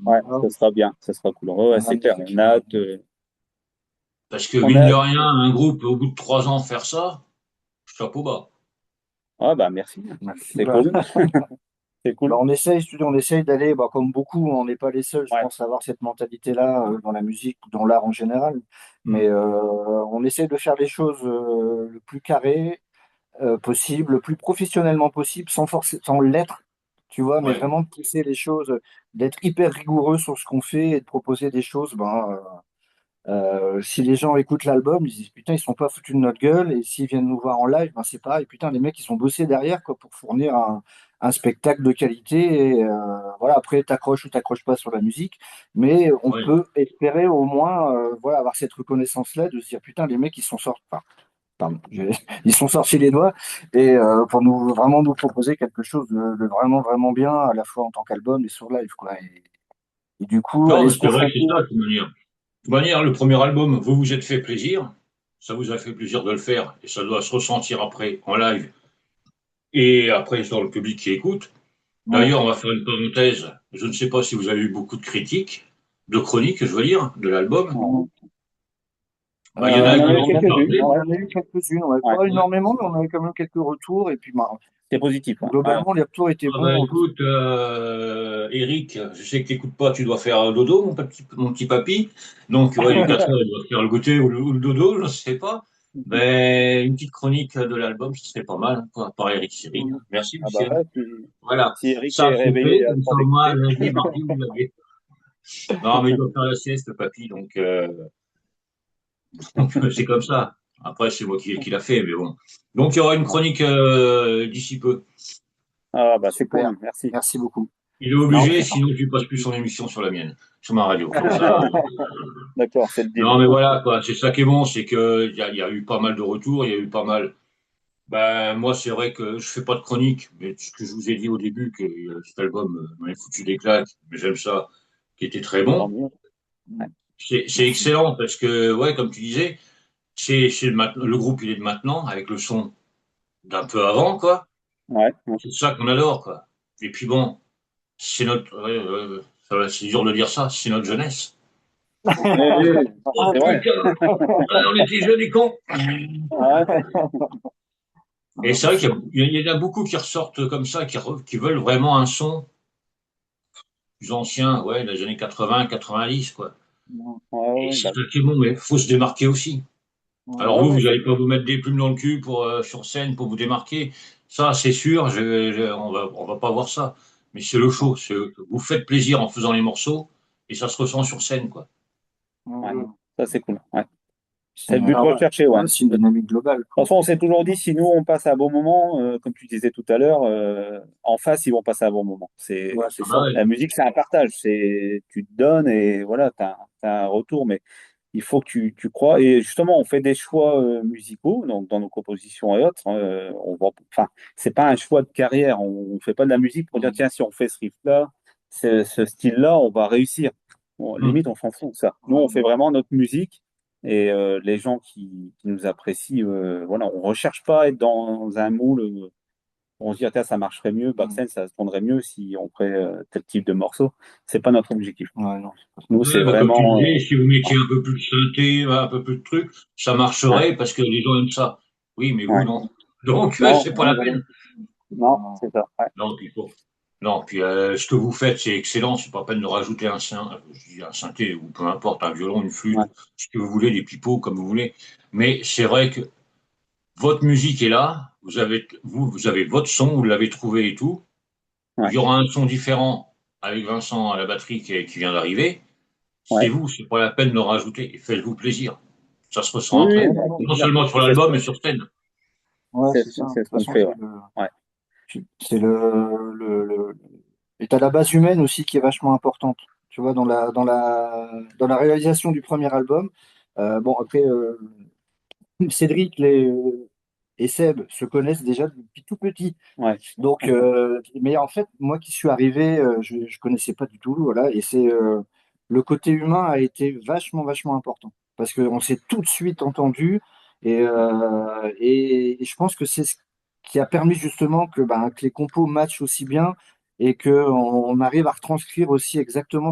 Speaker 1: ouais,
Speaker 3: Ah
Speaker 1: ça
Speaker 3: oui,
Speaker 1: sera bien. Ça sera cool. Ouais, ouais, c'est clair.
Speaker 3: magnifique.
Speaker 1: On a hâte.
Speaker 2: Parce que
Speaker 1: On
Speaker 2: mine
Speaker 1: a
Speaker 2: de
Speaker 1: hâte.
Speaker 2: rien, un groupe, au bout de 3 ans, faire ça, chapeau bas.
Speaker 1: Ah, bah, merci.
Speaker 3: Merci.
Speaker 1: C'est cool. C'est
Speaker 3: Bah,
Speaker 1: cool.
Speaker 3: on essaye d'aller, bah, comme beaucoup, on n'est pas les seuls, je
Speaker 1: Ouais,
Speaker 3: pense, à avoir cette mentalité-là dans la musique, dans l'art en général. Mais
Speaker 2: Hmm.
Speaker 3: on essaye de faire les choses le plus carré possible, le plus professionnellement possible, sans l'être. tu vois, mais
Speaker 2: Ouais,
Speaker 3: vraiment de pousser les choses, d'être hyper rigoureux sur ce qu'on fait et de proposer des choses, si les gens écoutent l'album, ils se disent putain, ils sont pas foutus de notre gueule, et s'ils viennent nous voir en live, ben c'est pareil, putain, les mecs, ils sont bossés derrière quoi, pour fournir un spectacle de qualité. Et voilà, après, t'accroches ou t'accroches pas sur la musique, mais on
Speaker 2: ouais.
Speaker 3: peut espérer au moins voilà, avoir cette reconnaissance-là, de se dire putain, les mecs, ils sont sortis. Enfin, pardon, ils sont sortis les doigts et pour nous vraiment nous proposer quelque chose de vraiment vraiment bien à la fois en tant qu'album et sur live quoi. Et du coup,
Speaker 2: Non,
Speaker 3: aller
Speaker 2: mais
Speaker 3: se
Speaker 2: c'est vrai que c'est
Speaker 3: confronter.
Speaker 2: ça, de toute manière. De toute manière, le premier album, vous vous êtes fait plaisir. Ça vous a fait plaisir de le faire. Et ça doit se ressentir après, en live. Et après, sur le public qui écoute.
Speaker 3: Ouais.
Speaker 2: D'ailleurs, on va faire une parenthèse. Je ne sais pas si vous avez eu beaucoup de critiques, de chroniques, je veux dire, de l'album.
Speaker 1: Ouais.
Speaker 2: Bah, il y en a
Speaker 1: On en a eu
Speaker 3: On
Speaker 2: qui ont
Speaker 1: quelques-unes,
Speaker 2: parlé.
Speaker 3: on
Speaker 1: ouais.
Speaker 3: en a eu quelques-unes, ouais.
Speaker 1: Ouais.
Speaker 3: Pas
Speaker 2: Ouais.
Speaker 3: énormément, mais on a eu quand même quelques retours. Et puis,
Speaker 1: C'est positif, ouais. Ouais.
Speaker 3: globalement, les retours étaient
Speaker 2: Ah bah
Speaker 3: bons.
Speaker 2: écoute, Eric, je sais que t'écoutes pas, tu dois faire dodo, mon petit papy. Donc, ouais, il est 4 heures, il doit faire le goûter ou le dodo, je ne sais pas. Mais une petite chronique de l'album, ce serait pas mal, hein, par Eric Siri. Merci,
Speaker 1: Ah bah
Speaker 2: Lucien.
Speaker 1: ouais,
Speaker 2: Voilà,
Speaker 1: si Eric
Speaker 2: ça
Speaker 1: est
Speaker 2: c'est
Speaker 1: réveillé
Speaker 2: fait,
Speaker 1: et a le
Speaker 2: comme
Speaker 1: temps
Speaker 2: ça moi,
Speaker 1: d'écouter.
Speaker 2: lundi, mardi, vous l'avez. Non, mais il doit faire la sieste, le papy, donc, c'est comme ça. Après, c'est moi qui l'a fait, mais bon. Donc, il y aura une chronique d'ici peu.
Speaker 1: Ah bah c'est
Speaker 3: Super.
Speaker 1: cool, merci.
Speaker 3: Merci beaucoup.
Speaker 2: Il est
Speaker 1: Non,
Speaker 2: obligé, sinon tu passes plus son émission sur la mienne, sur ma radio. Comme ça.
Speaker 1: d'accord, c'est le deal.
Speaker 2: Non, mais voilà, quoi. C'est ça qui est bon, c'est que il y a eu pas mal de retours, il y a eu pas mal. Ben, moi, c'est vrai que je fais pas de chronique, mais ce que je vous ai dit au début, que cet album m'avait foutu des claques, mais j'aime ça, qui était très
Speaker 1: Tant
Speaker 2: bon.
Speaker 1: mieux. Ouais.
Speaker 2: C'est
Speaker 3: Merci.
Speaker 2: excellent parce que, ouais, comme tu disais, le groupe, il est de maintenant, avec le son d'un peu avant, quoi.
Speaker 1: Ouais.
Speaker 2: C'est ça qu'on adore, quoi. Et puis bon, c'est notre, ouais, c'est dur de dire ça, c'est notre jeunesse.
Speaker 1: C'est
Speaker 2: Oh
Speaker 1: vrai.
Speaker 2: putain, on était jeunes et cons.
Speaker 1: Ouais.
Speaker 2: Et
Speaker 3: Ah,
Speaker 2: c'est
Speaker 3: bah,
Speaker 2: vrai
Speaker 3: c'est
Speaker 2: qu'il
Speaker 3: cool.
Speaker 2: y en a beaucoup qui ressortent comme ça, qui veulent vraiment un son plus ancien, ouais, des années 80, 90, quoi.
Speaker 1: Ouais,
Speaker 2: Et
Speaker 1: ouais,
Speaker 2: c'est
Speaker 1: bah,
Speaker 2: ça qui est bon, mais faut se démarquer aussi. Alors
Speaker 1: ouais,
Speaker 2: vous,
Speaker 1: ouais,
Speaker 2: vous
Speaker 1: c'est
Speaker 2: n'allez pas vous mettre des plumes dans le cul sur scène pour vous démarquer. Ça, c'est sûr, on va pas voir ça. Mais c'est le show. Vous faites plaisir en faisant les morceaux et ça se ressent sur scène, quoi.
Speaker 1: ouais.
Speaker 3: Mm.
Speaker 1: Ça c'est cool. Ouais.
Speaker 3: C'est
Speaker 1: C'est le but
Speaker 3: ouais,
Speaker 1: recherché, ouais.
Speaker 3: ouais, c'est une
Speaker 1: De toute
Speaker 3: dynamique globale, quoi.
Speaker 1: façon, on s'est toujours dit, si nous on passe un bon moment, comme tu disais tout à l'heure, en face ils vont passer un bon moment.
Speaker 3: Ouais,
Speaker 1: C'est
Speaker 3: c'est
Speaker 2: Ah bah
Speaker 3: ça.
Speaker 2: ouais.
Speaker 1: la musique, c'est un partage. C'est tu te donnes et voilà, t'as un retour, mais il faut que tu crois. Et justement, on fait des choix musicaux donc dans nos compositions et autres. Enfin, c'est pas un choix de carrière. On fait pas de la musique pour dire
Speaker 3: Mm.
Speaker 1: tiens, si on fait ce riff-là, ce style-là, on va réussir. Bon,
Speaker 2: Hum.
Speaker 1: limite, on s'en fout de ça. Nous, on
Speaker 3: Ouais.
Speaker 1: fait vraiment notre musique et les gens qui nous apprécient, voilà, on recherche pas à être dans un moule. On se dit, ah, tiens, ça marcherait mieux,
Speaker 3: Mm.
Speaker 1: Backscène, ça se prendrait mieux si on ferait tel type de morceau. C'est pas notre objectif.
Speaker 3: Ouais, non, c'est pas ça.
Speaker 1: Nous, c'est
Speaker 2: Ouais, bah, comme tu
Speaker 1: vraiment.
Speaker 2: disais, si vous mettiez un peu plus de synthé, un peu plus de trucs, ça
Speaker 1: Ouais,
Speaker 2: marcherait parce que les gens aiment ça. Oui, mais vous,
Speaker 1: ouais.
Speaker 2: non. Donc,
Speaker 1: Non,
Speaker 2: c'est pas la peine.
Speaker 1: non,
Speaker 3: Non.
Speaker 1: c'est ça. Ouais.
Speaker 2: Non, puis bon. Non, puis ce que vous faites, c'est excellent. C'est pas la peine de rajouter je dis un synthé ou peu importe, un violon, une flûte,
Speaker 1: Ouais.
Speaker 2: ce que vous voulez, des pipeaux, comme vous voulez. Mais c'est vrai que votre musique est là. Vous avez votre son, vous l'avez trouvé et tout. Il
Speaker 1: Ouais.
Speaker 2: y aura un son différent avec Vincent à la batterie qui vient d'arriver. C'est
Speaker 1: Ouais.
Speaker 2: vous, c'est pas la peine de rajouter. Et faites-vous plaisir. Ça se ressent
Speaker 1: Oui,
Speaker 2: après.
Speaker 1: oui,
Speaker 3: Ouais,
Speaker 1: bah,
Speaker 3: non, non,
Speaker 1: c'est
Speaker 2: Non
Speaker 1: clair.
Speaker 2: seulement sur
Speaker 1: Et c'est ce
Speaker 2: l'album, mais
Speaker 1: qu'on
Speaker 2: sur scène.
Speaker 3: ouais, c'est ça. De
Speaker 1: c'est ce
Speaker 3: toute
Speaker 1: qu'on
Speaker 3: façon,
Speaker 1: fait. Ouais. Ouais.
Speaker 3: c'est et t'as la base humaine aussi qui est vachement importante. Tu vois, dans la réalisation du premier album. Bon, après, Cédric et Seb se connaissent déjà depuis tout petit.
Speaker 1: Ouais.
Speaker 3: Donc, mais en fait, moi qui suis arrivé, je connaissais pas du tout, voilà, et c'est le côté humain a été vachement, vachement important parce qu'on s'est tout de suite entendu et je pense que c'est ce qui a permis justement que les compos matchent aussi bien et que on arrive à retranscrire aussi exactement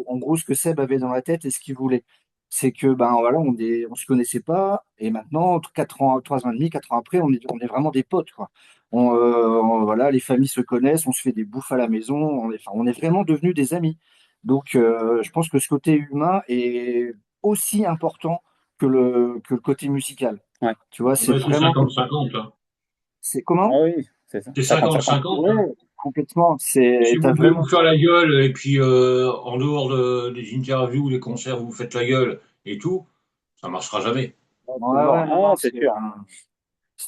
Speaker 3: en gros, ce que Seb avait dans la tête et ce qu'il voulait. C'est que voilà, on se connaissait pas et maintenant, 4 ans, 3 ans et demi, 4 ans après, on est vraiment des potes, quoi. Voilà, les familles se connaissent, on se fait des bouffes à la maison, on est vraiment devenus des amis. Donc, je pense que ce côté humain est aussi important que le côté musical.
Speaker 1: Ouais.
Speaker 3: Tu vois, c'est
Speaker 2: Ouais, c'est
Speaker 3: vraiment,
Speaker 2: 50-50, hein.
Speaker 3: c'est comment?
Speaker 1: Ah oui, c'est ça.
Speaker 2: C'est
Speaker 1: 50-50.
Speaker 2: 50-50,
Speaker 3: Ouais,
Speaker 2: hein.
Speaker 3: complètement.
Speaker 2: Si
Speaker 3: T'as
Speaker 2: vous devez vous
Speaker 3: vraiment.
Speaker 2: faire la gueule et puis en dehors des interviews, des concerts, vous vous faites la gueule et tout, ça marchera jamais.
Speaker 3: Ouais, ouais, non,
Speaker 1: Non,
Speaker 3: non,
Speaker 1: c'est sûr.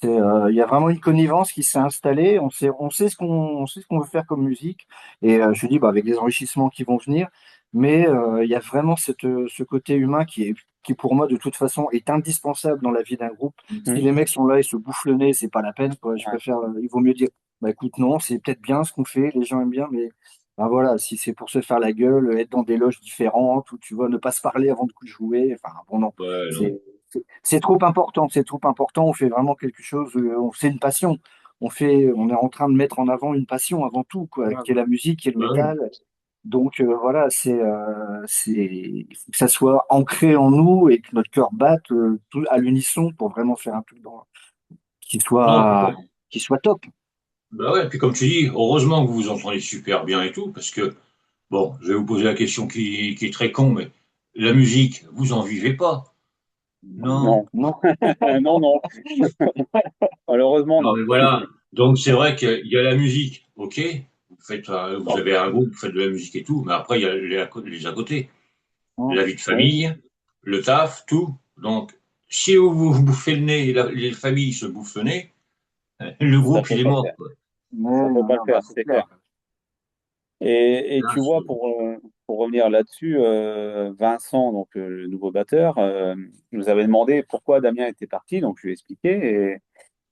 Speaker 3: il y a vraiment une connivence qui s'est installée. On sait ce qu'on veut faire comme musique. Et je dis, bah, avec les enrichissements qui vont venir. Mais il y a vraiment ce côté humain qui, pour moi, de toute façon, est indispensable dans la vie d'un groupe. Si
Speaker 1: Mhm.
Speaker 3: les mecs sont là, ils se bouffent le nez, c'est pas la peine, quoi. Je
Speaker 1: Ouais.
Speaker 3: préfère, il vaut mieux dire, bah, écoute, non, c'est peut-être bien ce qu'on fait, les gens aiment bien, mais bah, voilà, si c'est pour se faire la gueule, être dans des loges différentes, ou tu vois, ne pas se parler avant de jouer, enfin, bon, non.
Speaker 2: Ouais, non.
Speaker 3: C'est trop important, c'est trop important. On fait vraiment quelque chose, c'est une passion. On est en train de mettre en avant une passion avant tout, quoi, qui est la musique, qui est le
Speaker 2: Bah oui.
Speaker 3: métal. Donc voilà, il faut que ça soit ancré en nous et que notre cœur batte tout à l'unisson pour vraiment faire un truc qui
Speaker 2: Non, puis
Speaker 3: soit, qui soit top.
Speaker 2: bah ouais, puis comme tu dis, heureusement que vous vous entendez super bien et tout, parce que, bon, je vais vous poser la question qui est très con, mais la musique, vous en vivez pas? Non.
Speaker 1: Non,
Speaker 3: Non,
Speaker 1: non, non. Malheureusement,
Speaker 2: Non,
Speaker 1: non.
Speaker 2: mais voilà. Donc c'est vrai qu'il y a la musique, ok, vous avez un groupe, vous faites de la musique et tout, mais après il y a les à côté,
Speaker 3: non,
Speaker 2: la vie de
Speaker 1: Oui,
Speaker 2: famille, le taf, tout. Donc si vous vous bouffez le nez, les familles se bouffent le nez, le
Speaker 1: ça
Speaker 2: groupe
Speaker 1: peut
Speaker 2: il est
Speaker 1: pas le
Speaker 2: mort,
Speaker 1: faire.
Speaker 2: quoi.
Speaker 1: Ça peut
Speaker 3: non,
Speaker 1: pas le
Speaker 3: non, bah,
Speaker 1: faire,
Speaker 3: c'est
Speaker 1: c'est
Speaker 3: clair.
Speaker 1: clair. Et
Speaker 2: Là,
Speaker 1: tu vois, pour revenir là-dessus, Vincent, donc le nouveau batteur, nous avait demandé pourquoi Damien était parti. Donc je lui ai expliqué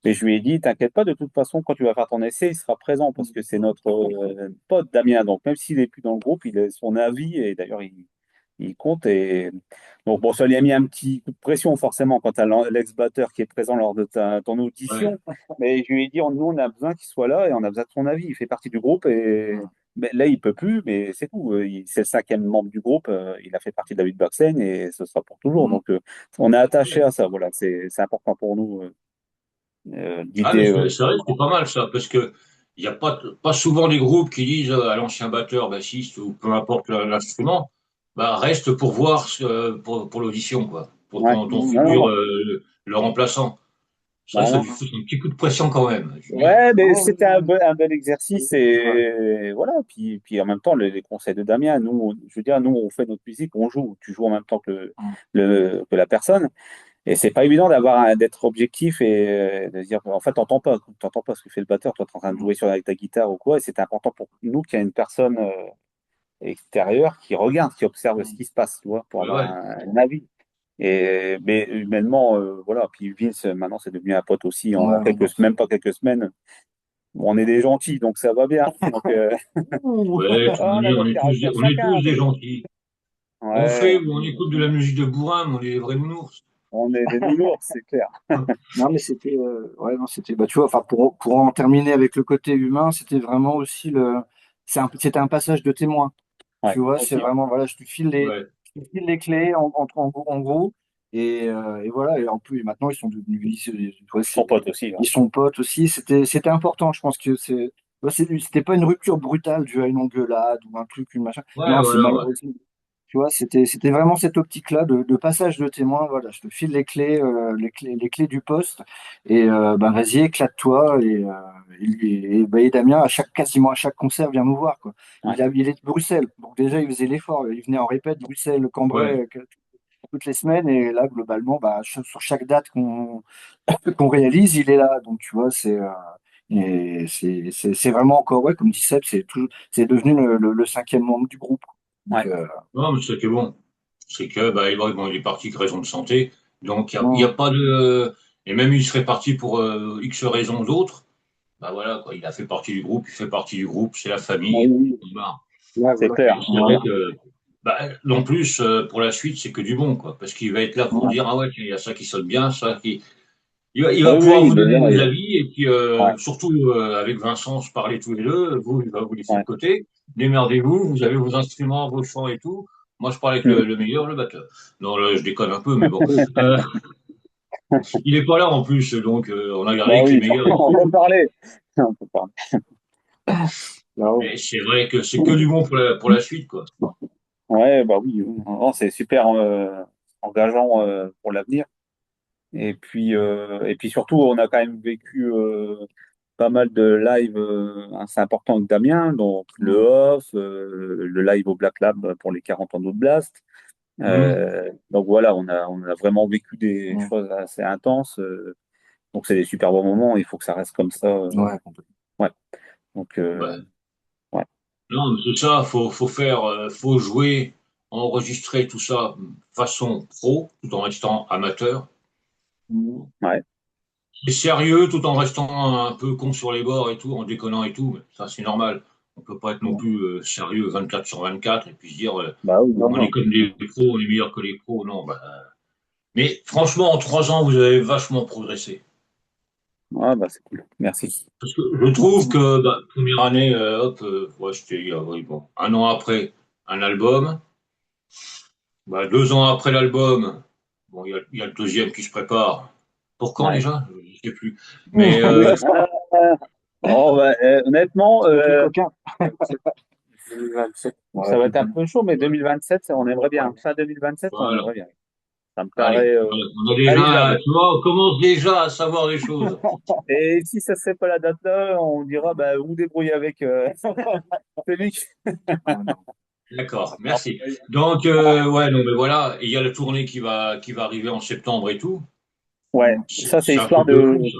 Speaker 1: et je lui ai dit, t'inquiète pas, de toute façon, quand tu vas faire ton essai, il sera présent parce que c'est notre pote Damien. Donc même s'il n'est plus dans le groupe, il a son avis et d'ailleurs il compte. Et donc bon, ça lui a mis un petit coup de pression forcément quand tu as l'ex-batteur qui est présent lors de ton
Speaker 2: ouais.
Speaker 1: audition. Mais je lui ai dit, nous, on a besoin qu'il soit là et on a besoin de son avis. Il fait partie du groupe et mais là, il peut plus, mais c'est tout. C'est le cinquième membre du groupe. Il a fait partie de la Beatbox et ce sera pour toujours. Donc on est attaché à ça. Voilà, c'est important pour nous.
Speaker 2: Ah, mais
Speaker 1: L'idée.
Speaker 2: c'est vrai que c'est pas mal ça, parce que il n'y a pas souvent des groupes qui disent à l'ancien batteur, bassiste ou peu importe l'instrument, bah, reste pour voir pour l'audition, quoi, pour
Speaker 1: Ouais.
Speaker 2: ton
Speaker 1: Non,
Speaker 2: futur
Speaker 1: non,
Speaker 2: le remplaçant. Ça,
Speaker 1: non,
Speaker 2: ça
Speaker 1: non.
Speaker 2: lui fout un petit coup de pression quand même. Je dis,
Speaker 1: Ouais, mais
Speaker 3: Oh,
Speaker 1: c'était un bel exercice
Speaker 3: ouais.
Speaker 1: et voilà. Puis en même temps, les conseils de Damien, nous, je veux dire, nous, on fait notre musique, on joue. Tu joues en même temps que la personne. Et c'est pas évident d'être objectif et de dire, en fait, t'entends pas ce que fait le batteur. Toi, t'es en train de jouer avec ta guitare ou quoi. Et c'est important pour nous qu'il y ait une personne extérieure qui regarde, qui observe ce qui se passe, tu vois, pour
Speaker 2: ouais,
Speaker 1: avoir
Speaker 2: ouais,
Speaker 1: un avis. Et, mais humainement, voilà. Puis Vince, maintenant, c'est devenu un pote aussi en
Speaker 3: Ouais,
Speaker 1: quelques semaines, pas quelques semaines. On est des gentils, donc ça va bien. Donc,
Speaker 2: ouais, tu veux
Speaker 1: on a
Speaker 2: dire,
Speaker 1: notre caractère
Speaker 2: on est
Speaker 1: chacun.
Speaker 2: tous des gentils. On
Speaker 1: Ouais,
Speaker 2: fait ou on écoute de la musique de bourrin, mais on est des vrais nounours.
Speaker 1: on est des nounours, c'est clair.
Speaker 3: non, mais ouais, non, bah, tu vois, enfin, pour en terminer avec le côté humain, c'était vraiment aussi c'était un passage de témoin.
Speaker 1: Ouais,
Speaker 3: Tu vois, c'est
Speaker 1: aussi. Ouais.
Speaker 3: vraiment, voilà,
Speaker 2: Ouais,
Speaker 3: je te file les clés en gros, et voilà, et en plus, maintenant, ils sont devenus, tu vois,
Speaker 1: Ils sont potes aussi. Ouais.
Speaker 3: ils sont potes aussi. C'était important, je pense que c'était pas une rupture brutale due à une engueulade ou un truc, une machin.
Speaker 2: ouais,
Speaker 3: Non, c'est
Speaker 2: voilà, ouais.
Speaker 3: malheureusement. Tu vois, c'était vraiment cette optique-là de passage de témoin. Voilà, je te file les clés du poste et ben vas-y, éclate-toi. Et Damien, quasiment à chaque concert, vient nous voir, quoi.
Speaker 1: Ouais.
Speaker 3: Il est de Bruxelles. Donc déjà, il faisait l'effort. Il venait en répète, Bruxelles,
Speaker 2: Ouais.
Speaker 3: Cambrai, toutes les semaines. Et là, globalement, bah, sur chaque date qu'on réalise, il est là. Donc tu vois, c'est vraiment encore, ouais, comme dit Seb, c'est devenu le cinquième membre du groupe. Donc,
Speaker 1: Ouais.
Speaker 2: Non, mais c'est que bon. C'est que, bah, bon, il est parti pour raison de santé. Donc, il y a
Speaker 3: non.
Speaker 2: pas de. Et même il serait parti pour X raisons d'autres. Bah voilà, quoi. Il a fait partie du groupe, il fait partie du groupe, c'est la
Speaker 3: Ah
Speaker 2: famille.
Speaker 3: oui,
Speaker 2: On barre.
Speaker 3: ouais,
Speaker 1: C'est
Speaker 3: voilà.
Speaker 1: clair.
Speaker 2: Et c'est vrai
Speaker 3: Voilà.
Speaker 2: que, bah, en plus, pour la suite, c'est que du bon, quoi. Parce qu'il va être là pour
Speaker 3: Ouais.
Speaker 2: dire, ah ouais, il y a ça qui sonne bien, ça qui. Il va
Speaker 1: Oui,
Speaker 2: pouvoir
Speaker 1: oui,
Speaker 2: vous
Speaker 1: mais
Speaker 2: donner
Speaker 1: là,
Speaker 2: des avis et puis
Speaker 1: ouais,
Speaker 2: surtout avec Vincent, se parler tous les deux. Vous, il va vous laisser de
Speaker 1: ouais.
Speaker 2: côté. Démerdez-vous, vous avez vos instruments, vos chants et tout. Moi, je parle avec
Speaker 1: Mm.
Speaker 2: le meilleur, le batteur. Non, là, je déconne un peu, mais bon. Euh, il est pas là en plus, donc on a gardé
Speaker 1: Bah
Speaker 2: que les
Speaker 1: oui,
Speaker 2: meilleurs.
Speaker 1: on peut parler. On peut parler.
Speaker 3: Là-haut.
Speaker 2: Mais c'est vrai que c'est que du bon pour la suite, quoi.
Speaker 1: Ouais, bah oui, oui. Non, c'est super engageant pour l'avenir. Et puis surtout, on a quand même vécu. pas mal de live assez importants avec Damien, donc le
Speaker 3: Mm.
Speaker 1: off, le live au Black Lab pour les 40 ans d'Out Blast.
Speaker 2: Mhm.
Speaker 1: Donc voilà, on a vraiment vécu des
Speaker 3: Mm.
Speaker 1: choses assez intenses. Donc c'est des super bons moments, il faut que ça reste comme ça.
Speaker 3: Ouais, complètement.
Speaker 1: Ouais. Donc
Speaker 2: Ouais.
Speaker 1: ouais,
Speaker 2: Non, mais c'est ça, faut faire, faut jouer, enregistrer tout ça façon pro, tout en restant amateur.
Speaker 3: Mm.
Speaker 1: ouais,
Speaker 2: Et sérieux, tout en restant un peu con sur les bords et tout, en déconnant et tout, mais ça c'est normal. On peut pas être non
Speaker 3: Mm.
Speaker 2: plus sérieux 24 sur 24 et puis se dire
Speaker 1: bah oui,
Speaker 3: Non,
Speaker 2: on est
Speaker 3: non.
Speaker 2: comme des pros, on est meilleur que les pros. Non, bah, mais franchement, en 3 ans, vous avez vachement progressé.
Speaker 1: ah, bah c'est cool, merci.
Speaker 2: Parce que je trouve que bah, première année, hop, ouais, c'était oui, bon, 1 an après un album, bah, 2 ans après l'album, bon, il y a le deuxième qui se prépare. Pour quand
Speaker 1: Ouais.
Speaker 2: déjà? Je ne sais plus. Mais
Speaker 1: Oh, bah, honnêtement,
Speaker 3: C'est plus coquin. 2027.
Speaker 1: ça
Speaker 3: Ouais,
Speaker 1: va être un
Speaker 3: 2000.
Speaker 1: peu chaud, mais 2027, on aimerait bien.
Speaker 3: Ouais.
Speaker 1: Fin 2027, on
Speaker 2: voilà,
Speaker 1: aimerait bien. Ça me
Speaker 2: allez,
Speaker 1: paraît
Speaker 2: on a déjà,
Speaker 1: réalisable.
Speaker 2: tu vois, on commence déjà à savoir les choses.
Speaker 1: Et si ça ne serait pas la date là, on dira, bah, vous débrouillez avec Félix.
Speaker 3: Ouais, non.
Speaker 2: D'accord, merci.
Speaker 1: Après,
Speaker 2: Donc, ouais, non, mais voilà, il y a la tournée qui va arriver en septembre et tout.
Speaker 1: ouais,
Speaker 3: Mm.
Speaker 1: ça c'est
Speaker 2: C'est un
Speaker 1: histoire
Speaker 2: truc de fou,
Speaker 1: de
Speaker 2: ça.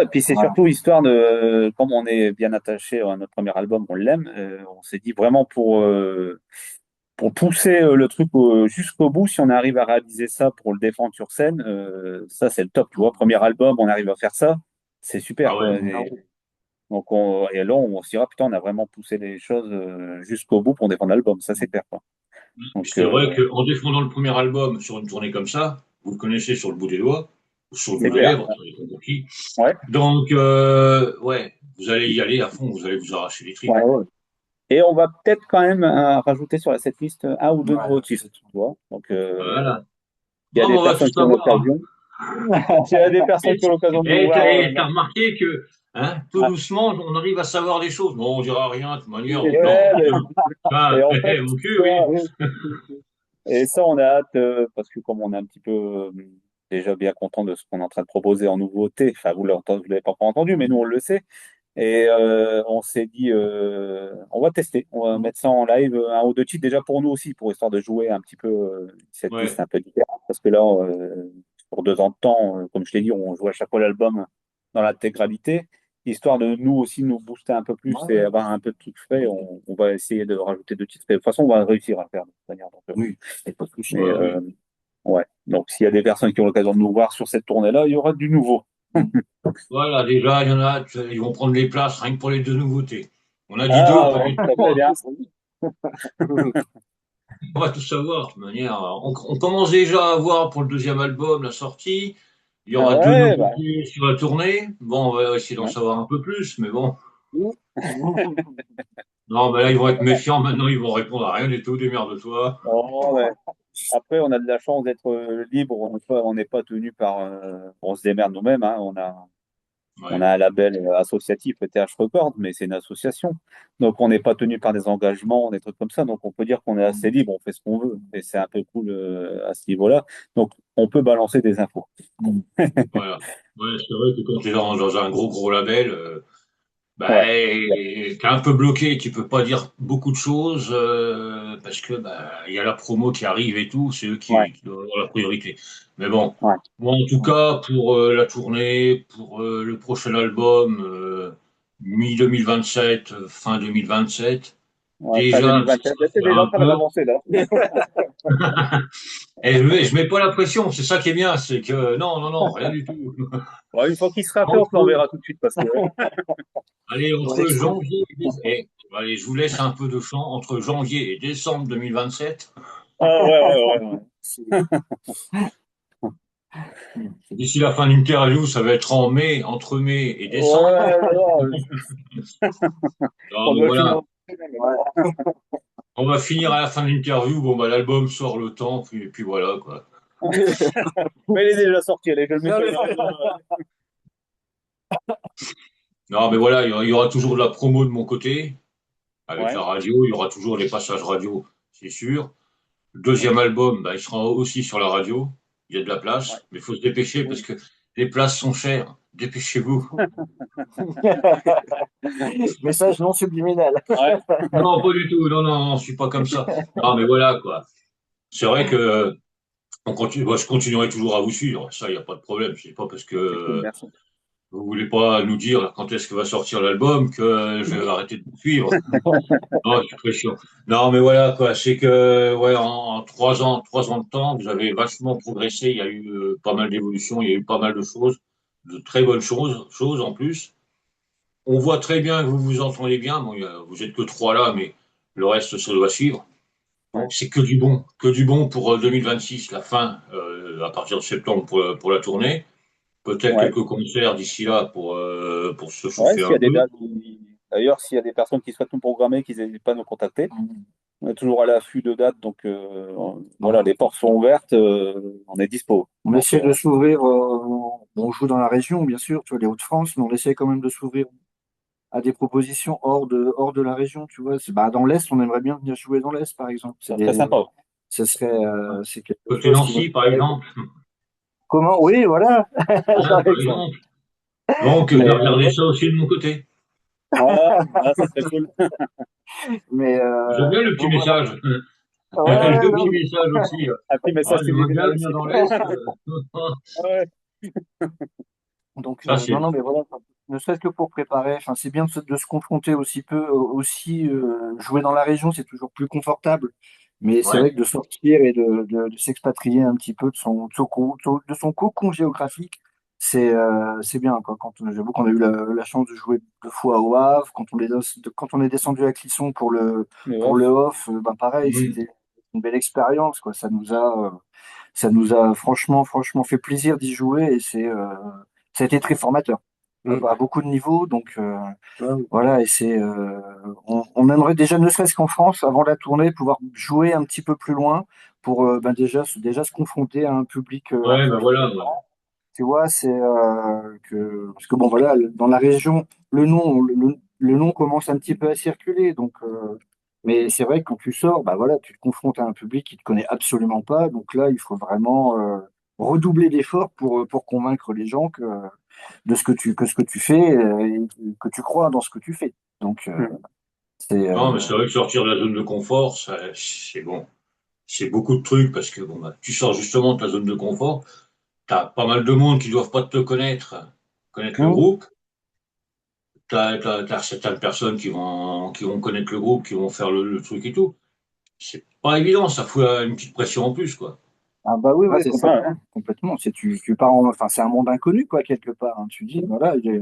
Speaker 1: ça, puis c'est
Speaker 3: Ouais.
Speaker 1: surtout histoire de, comme on est bien attaché à notre premier album, on l'aime, on s'est dit vraiment pour pousser le truc jusqu'au bout, si on arrive à réaliser ça pour le défendre sur scène, ça c'est le top, tu vois. Premier album, on arrive à faire ça, c'est super,
Speaker 2: Ah ouais.
Speaker 1: quoi. Donc et là, on se dira, putain, on a vraiment poussé les choses jusqu'au bout pour défendre l'album, ça c'est clair, quoi. Donc
Speaker 2: C'est vrai qu'en défendant le premier album sur une tournée comme ça, vous le connaissez sur le bout des doigts, ou sur le
Speaker 1: c'est
Speaker 2: bout des
Speaker 1: clair.
Speaker 2: lèvres, ça dépend pour qui.
Speaker 1: Ouais,
Speaker 2: Donc, ouais, vous allez y aller à fond, vous allez vous arracher les tripes.
Speaker 1: ouais.
Speaker 3: Ah ouais.
Speaker 1: Et on va peut-être quand même rajouter sur la setlist un ou deux
Speaker 3: Ouais,
Speaker 1: nouveaux titres,
Speaker 3: c'est
Speaker 1: tu
Speaker 3: tout.
Speaker 1: vois. Donc
Speaker 2: Voilà.
Speaker 1: il y a
Speaker 2: Bon,
Speaker 1: des
Speaker 2: on va
Speaker 1: personnes
Speaker 2: tout
Speaker 1: qui ont
Speaker 2: savoir, hein.
Speaker 1: l'occasion. S'il y a des personnes qui ont l'occasion de nous
Speaker 2: Et
Speaker 1: voir,
Speaker 2: t'as remarqué que, hein, tout
Speaker 1: ouais,
Speaker 2: doucement, on arrive à savoir des choses. Bon, on dira rien, de toute manière.
Speaker 1: ouais,
Speaker 2: Non,
Speaker 1: et
Speaker 2: ah,
Speaker 1: en fait,
Speaker 2: mon cul, oui.
Speaker 1: ça, et ça, on a hâte, parce que comme on est un petit peu déjà bien content de ce qu'on est en train de proposer en nouveauté, enfin, vous ne l'avez pas encore entendu, mais nous, on le sait. Et on s'est dit, on va tester, on va mettre ça en live, un ou deux titres, déjà pour nous aussi, pour histoire de jouer un petit peu cette liste
Speaker 2: Ouais.
Speaker 1: un peu différente. Parce que là, pour 2 ans de temps, comme je l'ai dit, on joue à chaque fois l'album dans l'intégralité. Histoire de nous aussi nous booster un peu plus
Speaker 3: Ouais,
Speaker 1: et
Speaker 3: ouais.
Speaker 1: avoir un peu de trucs frais, on va essayer de rajouter deux titres. Et de toute façon, on va réussir à le faire de toute manière. Donc,
Speaker 3: Oui, c'est pas de souci.
Speaker 1: mais
Speaker 2: Bah oui.
Speaker 1: ouais, donc s'il y a des personnes qui ont l'occasion de nous voir sur cette tournée-là, il y aura du nouveau.
Speaker 3: Mm.
Speaker 2: Voilà, déjà, il y en a, ils vont prendre les places rien que pour les deux nouveautés. On a dit deux,
Speaker 1: Ah ouais,
Speaker 2: peut-être
Speaker 1: ça serait
Speaker 2: trois.
Speaker 1: bien.
Speaker 2: On va tout savoir, de toute manière. On commence déjà à voir pour le deuxième album la sortie. Il y
Speaker 1: Ah
Speaker 2: aura deux
Speaker 1: ouais, bah,
Speaker 2: nouveautés sur la tournée. Bon, on va essayer d'en
Speaker 1: ouais.
Speaker 2: savoir un peu plus, mais bon. Non, mais là, ils vont être méfiants maintenant, ils vont répondre à rien du tout, démerde-toi.
Speaker 1: Oh, ouais. Après, on a de la chance d'être libre. On n'est pas tenu par. On se démerde nous-mêmes, hein. On
Speaker 2: Ouais.
Speaker 1: a un label associatif, le TH Records, mais c'est une association. Donc, on n'est pas tenu par des engagements, des trucs comme ça. Donc, on peut dire qu'on est assez libre, on fait ce qu'on veut. Et c'est un peu cool à ce niveau-là. Donc, on peut balancer des infos.
Speaker 2: Voilà. Ouais, c'est vrai que quand tu es dans un gros label, bah,
Speaker 1: Ouais,
Speaker 2: t'es un peu bloqué, tu peux pas dire beaucoup de choses parce que bah, il y a la promo qui arrive et tout, c'est eux
Speaker 1: ouais,
Speaker 2: qui doivent avoir la priorité. Mais bon,
Speaker 1: ouais.
Speaker 2: moi en tout cas pour la tournée, pour le prochain album, mi-2027, fin 2027,
Speaker 1: Ouais, fin
Speaker 2: déjà ce
Speaker 1: 2027.
Speaker 2: sera
Speaker 1: C'est
Speaker 2: faire
Speaker 1: déjà en
Speaker 2: un
Speaker 1: train de
Speaker 2: peu.
Speaker 1: m'avancer là.
Speaker 2: Et je mets pas la pression, c'est ça qui est bien, c'est que non, non, non, rien du tout.
Speaker 1: Ouais, une fois qu'il sera fait, on te
Speaker 2: Entre,
Speaker 1: l'enverra tout de suite parce que.
Speaker 2: allez,
Speaker 3: On
Speaker 2: entre
Speaker 3: laisse faire.
Speaker 2: janvier allez, je vous laisse un peu de champ. Entre janvier et décembre 2027,
Speaker 1: Ah ouais, ouais, ouais, ouais.
Speaker 2: d'ici la fin de l'interview, ça va être en mai, entre mai et décembre.
Speaker 1: Ouais, non,
Speaker 2: Alors,
Speaker 1: on doit finir.
Speaker 2: voilà, on va finir à la fin de l'interview. Bon, bah, l'album sort le temps, puis voilà, quoi.
Speaker 1: Mais elle est déjà sortie, allez, je le mets sur les réseaux.
Speaker 2: Non, mais voilà, il y aura toujours de la promo de mon côté, avec
Speaker 1: Ouais,
Speaker 2: la radio, il y aura toujours les passages radio, c'est sûr. Le deuxième album, bah, il sera aussi sur la radio. Il y a de la
Speaker 1: ouais.
Speaker 2: place, mais il faut se dépêcher parce que les places sont chères. dépêchez-vous.
Speaker 3: Message non subliminal.
Speaker 1: Ouais,
Speaker 2: Non, pas du tout. Non, non, non, je suis pas comme ça. Non, mais voilà, quoi. C'est vrai que on continue, moi, je continuerai toujours à vous suivre. Ça, il n'y a pas de problème. C'est pas parce que
Speaker 1: c'est cool, merci.
Speaker 2: vous voulez pas nous dire quand est-ce que va sortir l'album que je vais arrêter de vous suivre. Non, c'est très chiant. Non, mais voilà, quoi. C'est que, ouais, en 3 ans de temps, vous avez vachement progressé. Il y a eu pas mal d'évolutions. Il y a eu pas mal de choses, de très bonnes choses en plus. On voit très bien que vous vous entendez bien. Bon, vous êtes que trois là, mais le reste, ça doit suivre.
Speaker 1: Ouais,
Speaker 2: Donc, c'est que du bon pour 2026, la fin, à partir de septembre pour la tournée. Peut-être
Speaker 1: ouais.
Speaker 2: quelques concerts d'ici là pour se
Speaker 1: Ouais,
Speaker 2: chauffer
Speaker 1: s'il y
Speaker 2: un
Speaker 1: a des
Speaker 2: peu.
Speaker 1: dates, d'ailleurs, s'il y a des personnes qui souhaitent nous programmer, qu'ils n'hésitent pas à nous contacter. On est toujours à l'affût de dates, donc voilà, les portes sont ouvertes, on est dispo.
Speaker 3: On
Speaker 1: Donc,
Speaker 3: essaie de s'ouvrir, on joue dans la région, bien sûr, tu vois, les Hauts-de-France, mais on essaie quand même de s'ouvrir à des propositions hors de la région, tu vois. Bah, dans l'Est, on aimerait bien venir jouer dans l'Est, par exemple.
Speaker 1: ça serait sympa.
Speaker 3: Ce serait, c'est quelque
Speaker 2: Côté
Speaker 3: chose qui nous...
Speaker 2: Nancy, par exemple.
Speaker 3: Comment? Oui, voilà,
Speaker 2: Hein,
Speaker 3: par
Speaker 2: par
Speaker 3: exemple.
Speaker 2: exemple. Donc, je vais
Speaker 3: Mais,
Speaker 2: regarder ça aussi de mon côté.
Speaker 1: Voilà, voilà, ça serait cool.
Speaker 2: J'aime bien le petit
Speaker 3: donc voilà.
Speaker 2: message.
Speaker 3: Ouais,
Speaker 2: Le petit
Speaker 3: non,
Speaker 2: message aussi.
Speaker 1: Un petit
Speaker 2: Ah,
Speaker 1: message
Speaker 2: j'aimerais bien
Speaker 1: subliminal
Speaker 2: venir
Speaker 1: aussi.
Speaker 2: dans l'Est.
Speaker 1: Ouais,
Speaker 3: donc,
Speaker 2: Ça,
Speaker 3: non,
Speaker 2: c'est.
Speaker 3: non, mais voilà, enfin, ne serait-ce que pour préparer, enfin, c'est bien de se confronter aussi peu, aussi, jouer dans la région, c'est toujours plus confortable. Mais c'est
Speaker 2: Ouais.
Speaker 3: vrai que de sortir et de s'expatrier un petit peu de son cocon géographique, c'est bien, quoi. J'avoue qu'on a eu la chance de jouer 2 fois au Havre, quand on est descendu à Clisson
Speaker 1: le
Speaker 3: pour
Speaker 1: off.
Speaker 3: le off, ben pareil,
Speaker 2: Mhm.
Speaker 3: c'était une belle expérience, quoi. Ça nous a franchement fait plaisir d'y jouer et ça a été très formateur
Speaker 2: Mhm.
Speaker 3: à beaucoup de niveaux. Donc voilà, et on aimerait déjà, ne serait-ce qu'en France, avant la tournée, pouvoir jouer un petit peu plus loin pour ben déjà se confronter à un public un
Speaker 2: Ouais,
Speaker 3: peu
Speaker 2: ben
Speaker 3: plus
Speaker 2: voilà. Ouais.
Speaker 3: grand. Tu vois, parce que bon voilà, dans la région, le nom commence un petit peu à circuler, donc mais c'est vrai que quand tu sors, bah voilà, tu te confrontes à un public qui te connaît absolument pas, donc là, il faut vraiment redoubler d'efforts pour convaincre les gens que ce que tu fais et que tu crois dans ce que tu fais. Donc
Speaker 1: Hmm.
Speaker 3: c'est
Speaker 2: Non, mais c'est vrai que sortir de la zone de confort, c'est bon. C'est beaucoup de trucs parce que bon, bah, tu sors justement de ta zone de confort. T'as pas mal de monde qui doivent pas te connaître le
Speaker 3: Hum,
Speaker 2: groupe. T'as certaines personnes qui vont connaître le groupe, qui vont faire le truc et tout. C'est pas évident, ça fout une petite pression en plus, quoi.
Speaker 3: ah bah oui,
Speaker 1: Ouais,
Speaker 3: oui,
Speaker 1: c'est ça. Ouais.
Speaker 3: complètement. Tu pars enfin, c'est un monde inconnu, quoi, quelque part, hein. Tu dis, voilà, je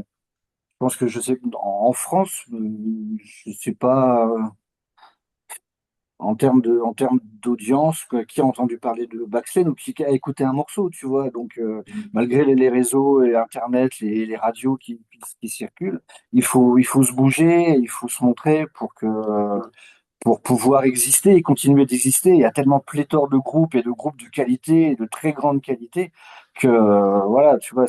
Speaker 3: pense que je sais, en France, je sais pas, en termes d'audience, quoi, qui a entendu parler de Backslane ou qui a écouté un morceau, tu vois. Donc, malgré les réseaux et Internet, les radios qui circulent, il faut se bouger, il faut se montrer pour pouvoir exister et continuer d'exister. Il y a tellement pléthore de groupes et de groupes de qualité et de très grande qualité que, voilà, tu vois,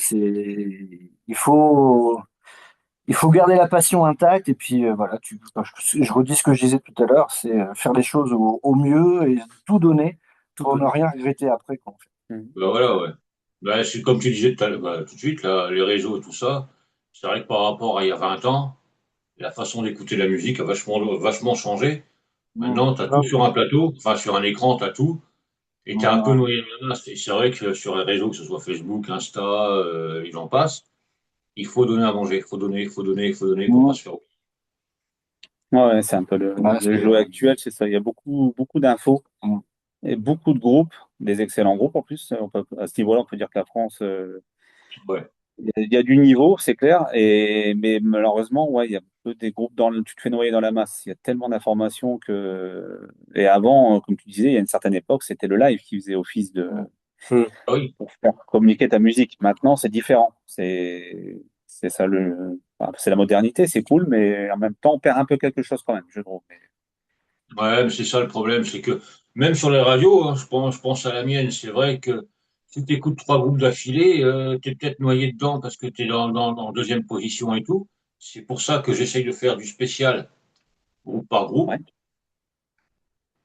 Speaker 3: il faut garder la passion intacte et puis voilà, je redis ce que je disais tout à l'heure, c'est faire les choses au mieux et tout donner
Speaker 2: Tout
Speaker 3: pour ne
Speaker 2: connaît.
Speaker 3: rien regretter après, quoi, en fait.
Speaker 1: Hmm.
Speaker 2: Bah voilà, ouais. Bah, c'est comme tu disais tout de suite, là, les réseaux et tout ça. C'est vrai que par rapport à il y a 20 ans, la façon d'écouter la musique a vachement changé. Maintenant, tu as
Speaker 3: Ah
Speaker 2: tout
Speaker 3: oui.
Speaker 2: sur un plateau, enfin sur un écran, tu as tout, et tu es un peu
Speaker 3: Voilà.
Speaker 2: noyé dans la masse. Et c'est vrai que sur les réseaux, que ce soit Facebook, Insta, et j'en passe, il faut donner à manger, il faut donner, il faut donner, il faut donner pour pas se faire oublier.
Speaker 1: Ouais, ouais, c'est un peu
Speaker 3: Ouais,
Speaker 1: le jeu actuel, c'est ça. Il y a beaucoup d'infos et beaucoup de groupes, des excellents groupes en plus. À ce niveau-là, on peut dire que la France,
Speaker 2: Ouais.
Speaker 1: il y a du niveau, c'est clair. Mais malheureusement, ouais, il y a peu des groupes tu te fais noyer dans la masse. Il y a tellement d'informations que. Et avant, comme tu disais, il y a une certaine époque, c'était le live qui faisait office de
Speaker 2: Ah oui.
Speaker 1: pour faire communiquer ta musique. Maintenant, c'est différent. C'est ça enfin, c'est la modernité, c'est cool, mais en même temps, on perd un peu quelque chose quand même, je trouve.
Speaker 2: Ouais, mais c'est ça le problème, c'est que même sur les radios, hein, je pense à la mienne, c'est vrai que si tu écoutes trois groupes d'affilée, tu es peut-être noyé dedans parce que tu es en deuxième position et tout. C'est pour ça que j'essaye de faire du spécial groupe par groupe.
Speaker 1: Ouais.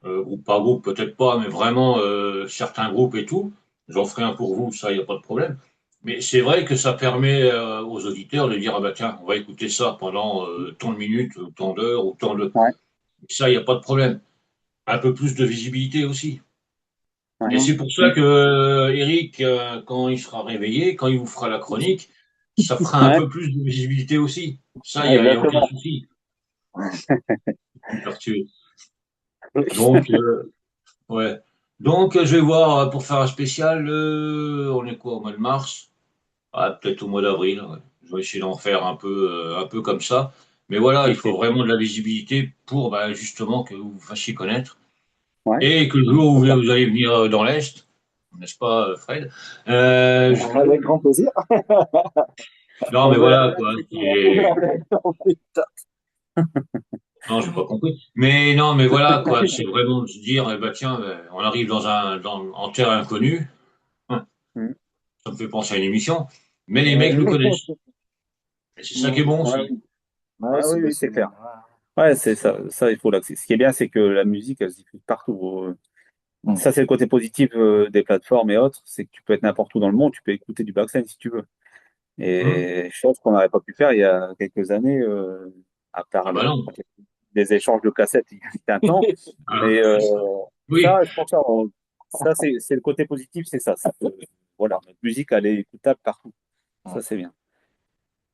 Speaker 2: Groupe par groupe, peut-être pas, mais vraiment certains groupes et tout. J'en ferai un pour vous, ça, il n'y a pas de problème. Mais c'est vrai que ça permet aux auditeurs de dire, ah bah tiens, on va écouter ça pendant tant de minutes, tant d'heures, ou tant de...
Speaker 1: Ouais,
Speaker 2: Ça, il n'y a pas de problème. Un peu plus de visibilité aussi.
Speaker 1: ouais.
Speaker 2: Et
Speaker 3: Mm.
Speaker 2: c'est pour ça que Eric, quand il sera réveillé, quand il vous fera la chronique, ça fera un
Speaker 1: Ouais,
Speaker 2: peu plus de visibilité aussi. Ça,
Speaker 1: ouais,
Speaker 2: y a aucun
Speaker 1: exactement.
Speaker 2: souci. Super tué. Donc, ouais. Donc, je vais voir pour faire un spécial. On est quoi, au mois de mars? Ah, peut-être au mois d'avril. Ouais. Je vais essayer d'en faire un peu comme ça. Mais voilà, il faut
Speaker 1: Ok.
Speaker 2: vraiment de la visibilité pour bah, justement que vous vous fassiez connaître.
Speaker 1: Ouais,
Speaker 2: Et que le jour où vous allez venir dans l'Est, n'est-ce pas, Fred? Euh, je-
Speaker 3: Avec grand plaisir.
Speaker 2: Non,
Speaker 1: on
Speaker 2: mais
Speaker 1: veut la
Speaker 2: voilà,
Speaker 1: date,
Speaker 2: quoi.
Speaker 1: c'est tout,
Speaker 2: Non, j'ai pas compris. Mais non, mais voilà, quoi. C'est vraiment de se dire, eh ben, tiens, on arrive en terre inconnue. Hum,
Speaker 1: hein.
Speaker 2: Ça me fait penser à une émission. Mais les mecs
Speaker 1: Ouais.
Speaker 2: nous connaissent. Et c'est ça qui est
Speaker 3: Mm.
Speaker 2: bon
Speaker 1: Ouais,
Speaker 2: aussi.
Speaker 1: oui.
Speaker 3: Ouais,
Speaker 1: Ah oui,
Speaker 3: c'est bah,
Speaker 1: oui, c'est clair.
Speaker 3: ouais.
Speaker 1: Ouais, c'est ça, il faut l'accès. Ce qui est bien, c'est que la musique, elle se diffuse partout.
Speaker 3: Mm.
Speaker 1: Ça, c'est le côté positif des plateformes et autres, c'est que tu peux être n'importe où dans le monde, tu peux écouter du Backstreet si tu veux.
Speaker 2: Hum.
Speaker 1: Et chose qu'on n'aurait pas pu faire il y a quelques années, à
Speaker 2: Ah
Speaker 1: part
Speaker 2: bah non.
Speaker 1: les échanges de cassettes, il y a un temps.
Speaker 2: Ah,
Speaker 1: Mais
Speaker 2: oui.
Speaker 1: ça, je pense que ça, c'est le côté positif, c'est ça. Voilà, notre musique, elle est écoutable partout. Ça, c'est bien.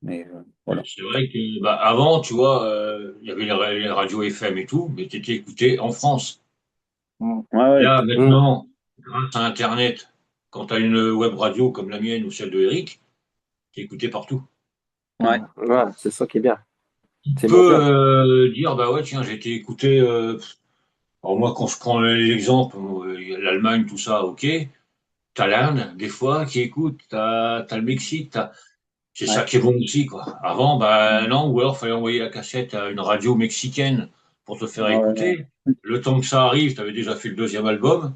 Speaker 1: Mais voilà.
Speaker 2: C'est vrai que bah, avant, tu vois, il y avait les radios FM et tout, mais tu étais écouté en France.
Speaker 3: Mm.
Speaker 1: Ouais, ouais.
Speaker 2: Là,
Speaker 3: Mm.
Speaker 2: maintenant, grâce à Internet, quand tu as une web radio comme la mienne ou celle de Eric, tu es écouté partout.
Speaker 1: Ouais.
Speaker 3: Mm. Voilà, c'est ça qui est bien.
Speaker 2: Tu
Speaker 3: C'est
Speaker 2: peux
Speaker 3: mondial.
Speaker 2: dire, bah ouais, tiens, j'ai été écouté. Alors moi, quand je prends l'exemple, l'Allemagne, tout ça, ok. T'as l'Inde, des fois, qui écoute. T'as le Mexique. C'est
Speaker 1: Ouais.
Speaker 2: ça qui est bon aussi, quoi. Avant, bah
Speaker 1: Mm.
Speaker 2: non, ou alors fallait envoyer la cassette à une radio mexicaine pour te faire
Speaker 1: Ouais, ouais,
Speaker 2: écouter. Le temps que ça arrive, t'avais déjà fait le deuxième album.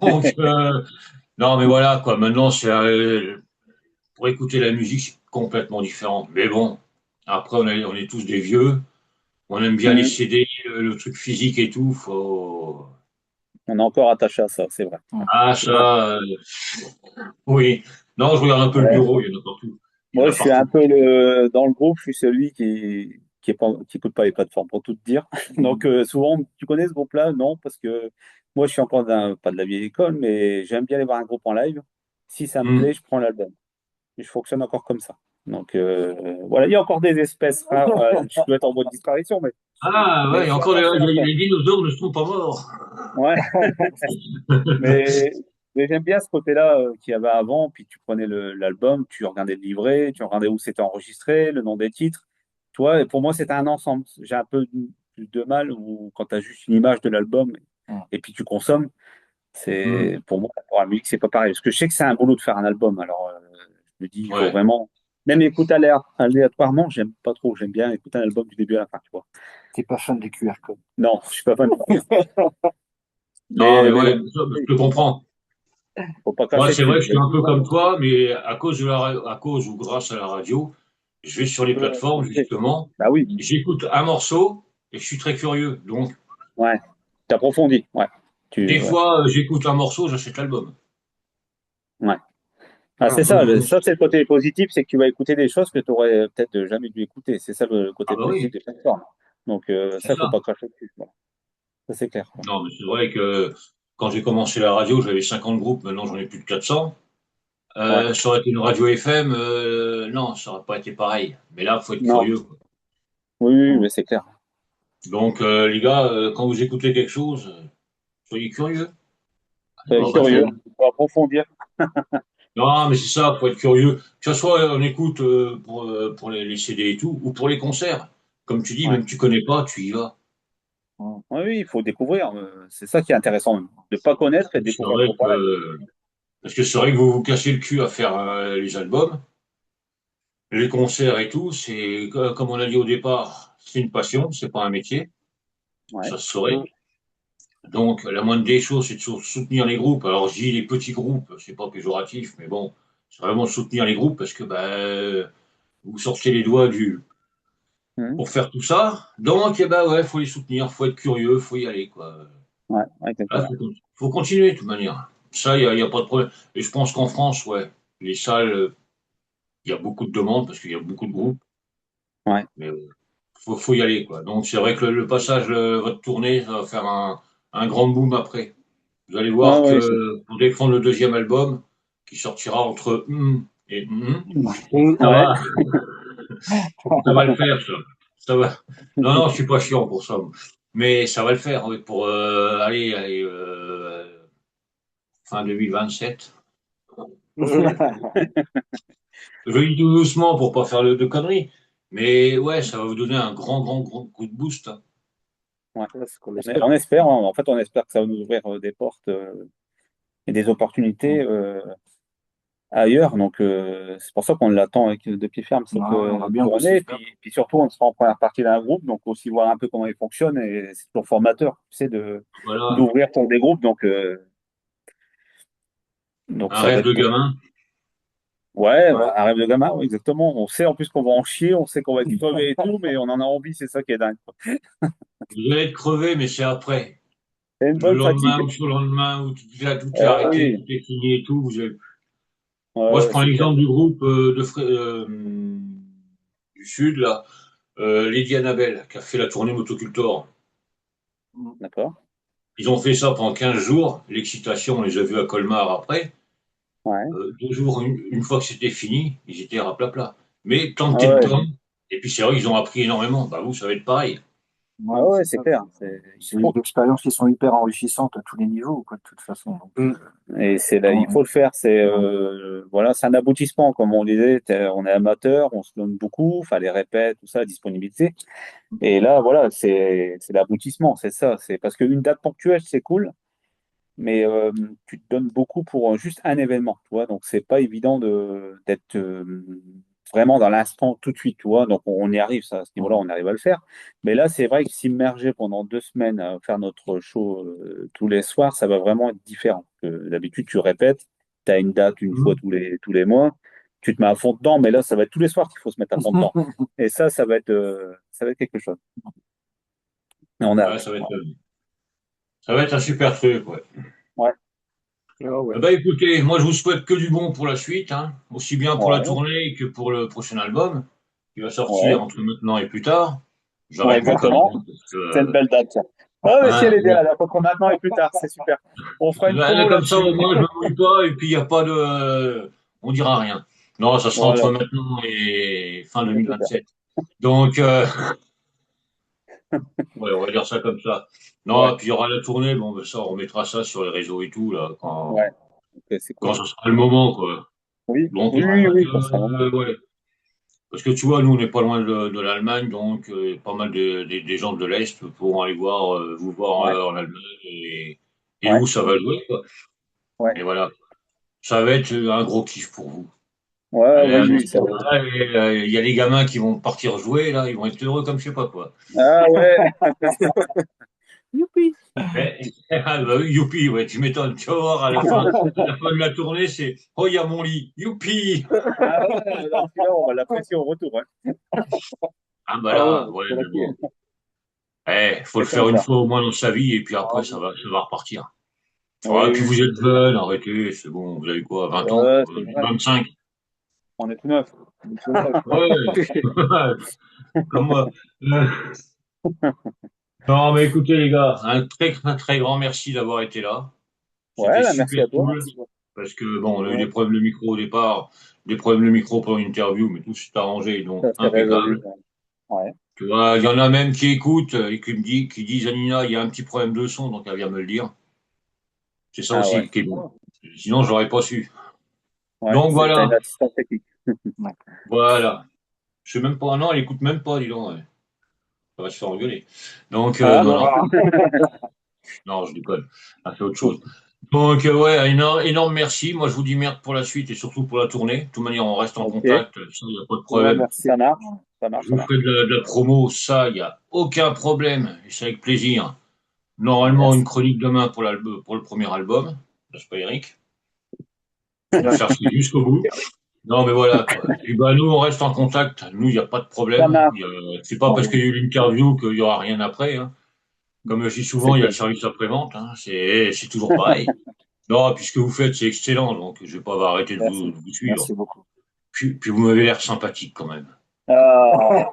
Speaker 2: Donc,
Speaker 1: ouais.
Speaker 2: non, mais voilà, quoi. Maintenant, pour écouter la musique, c'est complètement différent. Mais bon, après, on est tous des vieux. On aime bien les
Speaker 1: Mm.
Speaker 2: CD, le truc physique et tout.
Speaker 1: On est encore attaché à ça, c'est vrai.
Speaker 3: Mm.
Speaker 2: Ah,
Speaker 3: Ouais.
Speaker 2: ça, oui. Non, je regarde un peu le
Speaker 1: Ouais.
Speaker 2: bureau, il y en a partout. Il y en
Speaker 1: Moi,
Speaker 2: a
Speaker 1: je suis un
Speaker 2: partout.
Speaker 1: peu dans le groupe, je suis celui qui écoute pas les plateformes, pour tout te dire. Donc,
Speaker 3: Mm.
Speaker 1: souvent, tu connais ce groupe-là? Non, parce que moi, je suis encore pas de la vieille école, mais j'aime bien aller voir un groupe en live. Si ça me plaît,
Speaker 2: Hmm.
Speaker 1: je prends l'album. Et je fonctionne encore comme ça. Donc, voilà, il y a encore des espèces rares. Je dois être en voie de disparition,
Speaker 2: Ah, ouais,
Speaker 1: mais
Speaker 2: il y
Speaker 1: je
Speaker 2: a
Speaker 1: fais
Speaker 2: encore
Speaker 1: attention à ça.
Speaker 2: les dinosaures ne sont pas morts.
Speaker 1: Ouais, mais, mais j'aime bien ce côté-là qu'il y avait avant. Puis tu prenais l'album, tu regardais le livret, tu regardais où c'était enregistré, le nom des titres. Tu vois, et pour moi, c'était un ensemble. J'ai un peu plus de mal où, quand tu as juste une image de l'album
Speaker 3: Mm.
Speaker 1: et puis tu consommes.
Speaker 2: Hmm.
Speaker 1: Pour moi, pour la musique, c'est pas pareil. Parce que je sais que c'est un boulot de faire un album. Alors, je me dis, il faut
Speaker 2: Ouais.
Speaker 1: vraiment. Même écouter aléatoirement, j'aime pas trop. J'aime bien écouter un album du début à la fin, tu vois.
Speaker 3: T'es pas fan des QR codes.
Speaker 1: Non, je suis pas fan.
Speaker 2: Non, mais
Speaker 1: Mais
Speaker 2: ouais,
Speaker 1: bon,
Speaker 2: je
Speaker 1: il
Speaker 2: te comprends.
Speaker 1: faut pas
Speaker 2: Moi,
Speaker 1: cracher
Speaker 2: c'est vrai
Speaker 1: dessus.
Speaker 2: que je suis un peu comme toi, mais à cause à cause ou grâce à la radio, je vais sur les plateformes,
Speaker 1: Écouter.
Speaker 2: justement,
Speaker 1: Bah oui,
Speaker 2: j'écoute un morceau et je suis très curieux. Donc,
Speaker 1: ouais. T'approfondis, ouais.
Speaker 2: des
Speaker 1: Ouais,
Speaker 2: fois, j'écoute un morceau, j'achète l'album.
Speaker 1: ouais. Ah, c'est
Speaker 3: Ah,
Speaker 1: ça.
Speaker 3: moi,
Speaker 1: Ça, c'est le côté positif, c'est que tu vas écouter des choses que tu aurais peut-être jamais dû écouter. C'est ça le
Speaker 2: Ah
Speaker 1: côté
Speaker 2: bah
Speaker 1: positif
Speaker 2: oui,
Speaker 1: des plateformes. Donc,
Speaker 2: c'est
Speaker 1: ça, il faut
Speaker 2: ça.
Speaker 1: pas cracher dessus. Voilà. Ça, c'est clair, quoi.
Speaker 2: Non, mais c'est vrai que quand j'ai commencé la radio, j'avais 50 groupes, maintenant j'en ai plus de 400.
Speaker 1: Ouais.
Speaker 2: Ça aurait été une radio FM, non, ça aurait pas été pareil. Mais là, faut être
Speaker 1: Non.
Speaker 2: curieux, quoi.
Speaker 1: Oui, oui,
Speaker 3: mm.
Speaker 1: mais c'est clair.
Speaker 2: Donc, les gars, quand vous écoutez quelque chose, soyez curieux. Bon, bah,
Speaker 1: Curieux.
Speaker 3: Exactement.
Speaker 1: Il faut approfondir.
Speaker 2: non, mais c'est ça, faut être curieux. Que ce soit on écoute pour les CD et tout, ou pour les concerts. Comme tu dis,
Speaker 1: Ouais.
Speaker 2: même tu connais pas, tu y vas.
Speaker 3: Mm.
Speaker 1: Oui, oui, il faut découvrir. C'est ça qui est intéressant, même. De pas connaître et de
Speaker 2: C'est
Speaker 1: découvrir le
Speaker 2: vrai
Speaker 1: groupe en live.
Speaker 2: parce que c'est vrai que vous vous cassez le cul à faire les albums, les concerts et tout. C'est comme on a dit au départ, c'est une passion, c'est pas un métier.
Speaker 1: Ouais.
Speaker 2: Ça se saurait.
Speaker 3: Mm.
Speaker 2: Donc, la moindre des choses, c'est de soutenir les groupes. Alors, je dis les petits groupes, c'est pas péjoratif, mais bon, c'est vraiment soutenir les groupes parce que vous sortez les doigts
Speaker 1: Mhm.
Speaker 2: pour faire tout ça. Donc, eh ben ouais, faut les soutenir, faut être curieux, faut y aller, quoi.
Speaker 1: Ouais, ouais,
Speaker 2: Là,
Speaker 1: exactement.
Speaker 2: faut continuer de toute manière. Ça, y a pas de problème. Et je pense qu'en France, ouais. Les salles, il y a beaucoup de demandes parce qu'il y a beaucoup de groupes,
Speaker 1: Ouais.
Speaker 2: mais faut y aller, quoi. Donc c'est vrai que le passage, votre tournée, ça va faire un grand boom après. Vous allez
Speaker 1: Ouais,
Speaker 2: voir
Speaker 1: ouais,
Speaker 2: que pour défendre le deuxième album, qui sortira entre et ça
Speaker 1: ouais.
Speaker 2: va, ça va le faire, ça. Ça va. Non, non, je suis pas chiant pour ça. Mais ça va le faire, oui, pour aller, fin 2027. Je dis tout doucement pour pas faire de conneries. Mais ouais, ça va vous donner un grand, grand, grand coup de boost, hein.
Speaker 1: Ouais.
Speaker 3: C'est ce qu'on
Speaker 1: On
Speaker 3: espère.
Speaker 1: espère, hein. En fait, on espère que ça va nous ouvrir des portes et des opportunités ailleurs. Donc, c'est pour ça qu'on l'attend avec de pied ferme, cette
Speaker 3: On va bien
Speaker 1: tournée.
Speaker 3: bosser.
Speaker 1: Et puis surtout, on sera en première partie d'un groupe, donc aussi voir un peu comment il fonctionne. Et c'est toujours formateur, tu sais,
Speaker 2: Voilà,
Speaker 1: d'ouvrir pour des groupes. Donc
Speaker 2: un
Speaker 1: ça va
Speaker 2: rêve de
Speaker 1: être,
Speaker 2: gamin.
Speaker 1: ouais,
Speaker 3: Ouais.
Speaker 1: un rêve de gamin, ouais, exactement. On sait en plus qu'on va en chier, on sait qu'on va être crevé et tout, mais on en a envie, c'est ça qui est dingue, quoi.
Speaker 2: Vous allez être crevé, mais c'est après.
Speaker 1: C'est une
Speaker 2: Le
Speaker 1: bonne
Speaker 2: lendemain
Speaker 1: fatigue.
Speaker 2: ou sur le lendemain, où tout est arrêté,
Speaker 1: Oui,
Speaker 2: tout est fini et tout. Moi,
Speaker 1: ouais,
Speaker 2: je
Speaker 1: ouais,
Speaker 2: prends
Speaker 1: c'est clair.
Speaker 2: l'exemple du groupe du Sud, là, Lady Annabelle, qui a fait la tournée Motocultor.
Speaker 1: D'accord.
Speaker 2: Ils ont fait ça pendant 15 jours. L'excitation, on les a vus à Colmar après.
Speaker 1: Ouais.
Speaker 2: 2 jours, une fois que c'était fini, ils étaient raplapla. Mais tant que
Speaker 1: Ah
Speaker 2: t'es
Speaker 1: ouais,
Speaker 2: dedans, et puis c'est vrai qu'ils ont appris énormément. Bah vous, ça va être pareil.
Speaker 3: Ouais,
Speaker 1: ah ouais,
Speaker 3: c'est
Speaker 1: c'est
Speaker 3: ça.
Speaker 1: clair.
Speaker 3: C'est des expériences qui sont hyper enrichissantes à tous les niveaux, quoi, de toute façon. Donc,
Speaker 1: Mm. Et c'est là, il
Speaker 3: on-
Speaker 1: faut le faire.
Speaker 3: on-
Speaker 1: Voilà, c'est un aboutissement, comme on disait. On est amateur, on se donne beaucoup, enfin les répètes, tout ça, la disponibilité. Et là, voilà, c'est l'aboutissement, c'est ça. C'est parce qu'une date ponctuelle, c'est cool, mais tu te donnes beaucoup pour juste un événement, tu vois. Donc c'est pas évident de d'être vraiment dans l'instant tout de suite, tu vois. Donc on y arrive, ça, à ce niveau-là, on arrive à le faire. Mais là, c'est vrai que s'immerger pendant 2 semaines à faire notre show tous les soirs, ça va vraiment être différent. D'habitude, tu répètes, tu as une date une fois
Speaker 2: Mhm.
Speaker 1: tous les mois, tu te mets à fond dedans, mais là, ça va être tous les soirs qu'il faut se mettre à fond dedans. Et ça va être quelque chose. Et on a
Speaker 2: Ouais,
Speaker 1: hâte.
Speaker 2: ça va être un super truc, ouais.
Speaker 1: Ouais,
Speaker 3: Ah ouais.
Speaker 2: Bah écoutez, moi je vous souhaite que du bon pour la suite, hein, aussi bien pour la
Speaker 1: ouais,
Speaker 2: tournée que pour le prochain album, qui va
Speaker 1: ouais,
Speaker 2: sortir entre maintenant et plus tard.
Speaker 1: ouais,
Speaker 2: J'arrête mes conneries,
Speaker 1: exactement.
Speaker 2: hein, parce que,
Speaker 1: C'est une belle date, ça. Ah, mais si elle
Speaker 2: hein,
Speaker 1: est bien, là, entre maintenant et plus tard, c'est super. On fera une
Speaker 2: là,
Speaker 1: promo
Speaker 2: comme ça
Speaker 1: là-dessus.
Speaker 2: au moins je me mouille pas et puis il n'y a pas de, on dira rien. Non, ça sera entre
Speaker 1: Voilà,
Speaker 2: maintenant et fin
Speaker 1: et plus tard.
Speaker 2: 2027. Donc, ouais, on va dire ça comme ça.
Speaker 1: Ouais,
Speaker 2: Non, puis il y aura la tournée, bon, ben ça, on mettra ça sur les réseaux et tout, là,
Speaker 1: ouais, ok, c'est
Speaker 2: quand
Speaker 1: cool.
Speaker 2: ce sera le moment, quoi.
Speaker 1: Oui,
Speaker 2: Donc,
Speaker 1: oui, oui,
Speaker 2: écoute,
Speaker 1: oui, quand ça va.
Speaker 2: ouais. Parce que tu vois, nous, on n'est pas loin de l'Allemagne, donc pas mal des gens de l'Est pourront aller vous voir
Speaker 1: Ouais,
Speaker 2: en Allemagne et
Speaker 1: ouais,
Speaker 2: où ça va jouer, quoi.
Speaker 1: ouais,
Speaker 2: Et voilà, ça va être un gros kiff pour vous.
Speaker 1: ouais,
Speaker 2: Allez,
Speaker 1: oui,
Speaker 2: allez,
Speaker 1: oui, ça va être.
Speaker 2: il y a les gamins qui vont partir jouer, là, ils vont être heureux comme je sais pas quoi.
Speaker 1: Ah ouais,
Speaker 3: Youpi!
Speaker 2: Ah, bah oui, youpi, ouais, tu m'étonnes. Tu vas voir, à la fin de la tournée, c'est oh, il y a mon lit, youpi!
Speaker 1: ah ouais, alors celui-là, on va l'apprécier au retour. Hein.
Speaker 2: Ah, bah
Speaker 3: Ah ouais,
Speaker 2: là, ouais,
Speaker 3: c'est la
Speaker 2: mais
Speaker 3: clé.
Speaker 2: bon. Faut le
Speaker 1: C'est comme
Speaker 2: faire une
Speaker 1: ça.
Speaker 2: fois au moins dans sa vie, et puis
Speaker 3: Ah
Speaker 2: après,
Speaker 3: oui.
Speaker 2: ça va repartir. Ah, et
Speaker 1: Oui,
Speaker 2: puis
Speaker 1: oui,
Speaker 2: vous êtes jeune, arrêtez, c'est bon, vous avez quoi, 20 ans?
Speaker 1: ouais, c'est vrai.
Speaker 2: 25?
Speaker 1: On est tout neuf.
Speaker 3: C'est neuf.
Speaker 2: Ouais, comme moi. Euh, Non, mais écoutez, les gars, un très, très, très grand merci d'avoir été là.
Speaker 1: Ouais,
Speaker 2: C'était
Speaker 1: bah, merci
Speaker 2: super
Speaker 1: à toi.
Speaker 2: cool, parce que bon, on a eu des
Speaker 3: Ouais.
Speaker 2: problèmes de micro au départ, des problèmes de micro pour une interview, mais tout s'est arrangé, donc
Speaker 1: Ça s'est résolu.
Speaker 2: impeccable.
Speaker 1: Ouais. Ouais.
Speaker 2: Tu vois, il y en a même qui écoutent et qui disent, Anina, il y a un petit problème de son, donc elle vient me le dire. C'est ça
Speaker 1: Ah ouais.
Speaker 2: aussi qui est bon. Sinon, je l'aurais pas su.
Speaker 1: Ouais,
Speaker 2: Donc
Speaker 1: t'as une
Speaker 2: voilà,
Speaker 1: assistante technique.
Speaker 3: Ouais.
Speaker 2: voilà. Je sais même pas, non, elle écoute même pas, dis donc, ouais. Ça va se faire engueuler. Donc,
Speaker 1: Ah
Speaker 2: non,
Speaker 1: bon.
Speaker 2: non, non, je déconne. Ça fait autre chose. Donc, ouais, un énorme, énorme merci. Moi, je vous dis merde pour la suite et surtout pour la tournée. De toute manière, on reste en
Speaker 1: Ok.
Speaker 2: contact, ça, il n'y a pas de
Speaker 3: Ouais,
Speaker 2: problème.
Speaker 3: merci.
Speaker 1: Ça marche. Ça marche,
Speaker 2: Je
Speaker 1: ça
Speaker 2: vous ferai
Speaker 1: marche.
Speaker 2: de la promo, ça, il n'y a aucun problème. Et c'est avec plaisir. Normalement, une
Speaker 1: Yes.
Speaker 2: chronique demain pour le premier album. N'est-ce pas, Eric? Vous
Speaker 3: Ouais.
Speaker 2: cherchez jusqu'au bout. Non, mais voilà, quoi. Et puis, bah, nous, on reste en contact. Nous, il n'y a pas de
Speaker 1: Ça
Speaker 2: problème.
Speaker 1: marche.
Speaker 2: C'est pas parce qu'il y a eu l'interview qu'il n'y aura rien après, hein. Comme je dis
Speaker 1: C'est
Speaker 2: souvent, il y a le
Speaker 1: clair.
Speaker 2: service après-vente, hein. C'est toujours pareil. Non, puis ce que vous faites, c'est excellent, donc je vais pas arrêter de
Speaker 3: Merci.
Speaker 2: vous suivre.
Speaker 3: Merci beaucoup.
Speaker 2: Puis vous m'avez l'air sympathique quand même.
Speaker 1: Ah,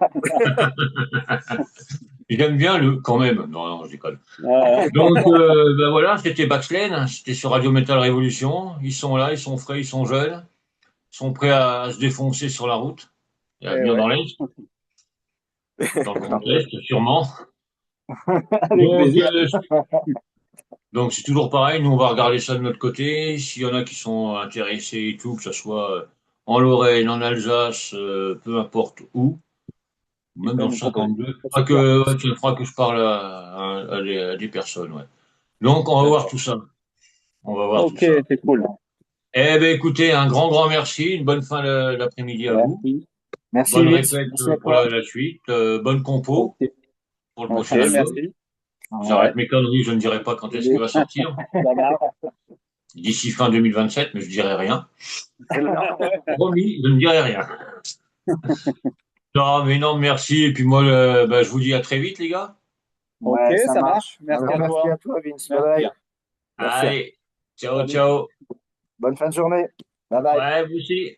Speaker 2: J'aime bien le quand même. Non, non, je déconne.
Speaker 1: ah,
Speaker 2: Donc, ben voilà, c'était Baxlane, hein, c'était sur Radio Metal Révolution. Ils sont là, ils sont frais, ils sont jeunes, ils sont prêts à se défoncer sur la route et à
Speaker 1: eh
Speaker 2: venir
Speaker 1: ouais.
Speaker 2: dans l'Est, dans le Grand Est, sûrement.
Speaker 3: Avec
Speaker 2: Donc,
Speaker 3: plaisir.
Speaker 2: c'est toujours pareil, nous on va regarder ça de notre côté. S'il y en a qui sont intéressés et tout, que ce soit en Lorraine, en Alsace, peu importe où,
Speaker 1: Ils
Speaker 2: même
Speaker 1: peuvent
Speaker 2: dans le
Speaker 1: nous proposer.
Speaker 2: 52,
Speaker 3: Ça, c'est clair.
Speaker 2: ouais, il faudra que je parle à des personnes. Ouais. Donc on va voir tout
Speaker 1: D'accord.
Speaker 2: ça. On va voir tout
Speaker 1: Ok,
Speaker 2: ça.
Speaker 1: c'est cool.
Speaker 2: Eh ben écoutez, un grand merci, une bonne fin d'après-midi à vous.
Speaker 1: Merci.
Speaker 3: Merci
Speaker 2: Bonne
Speaker 3: Vince.
Speaker 2: répète
Speaker 3: Merci à
Speaker 2: pour
Speaker 3: toi.
Speaker 2: la suite, bonne compo
Speaker 1: Ok,
Speaker 2: pour le
Speaker 1: ok,
Speaker 2: prochain album.
Speaker 1: merci.
Speaker 2: J'arrête
Speaker 1: Ouais,
Speaker 2: mes conneries, je ne dirai pas quand est-ce qu'il va sortir.
Speaker 1: ça marche.
Speaker 2: D'ici fin 2027, mais je dirai rien.
Speaker 3: C'est là.
Speaker 2: Promis, je ne dirai rien. Non, mais non, merci. Et puis moi, je vous dis à très vite, les gars.
Speaker 1: Ok,
Speaker 3: Ouais, ça
Speaker 1: ça marche.
Speaker 3: marche.
Speaker 1: Merci
Speaker 3: Alors,
Speaker 1: à
Speaker 3: merci
Speaker 1: toi.
Speaker 3: à toi, Vince. Bye
Speaker 1: Merci.
Speaker 3: bye. Merci.
Speaker 2: Allez, ciao,
Speaker 1: Salut.
Speaker 2: ciao.
Speaker 3: Bonne fin de journée. Bye bye.
Speaker 2: Ouais, vous aussi.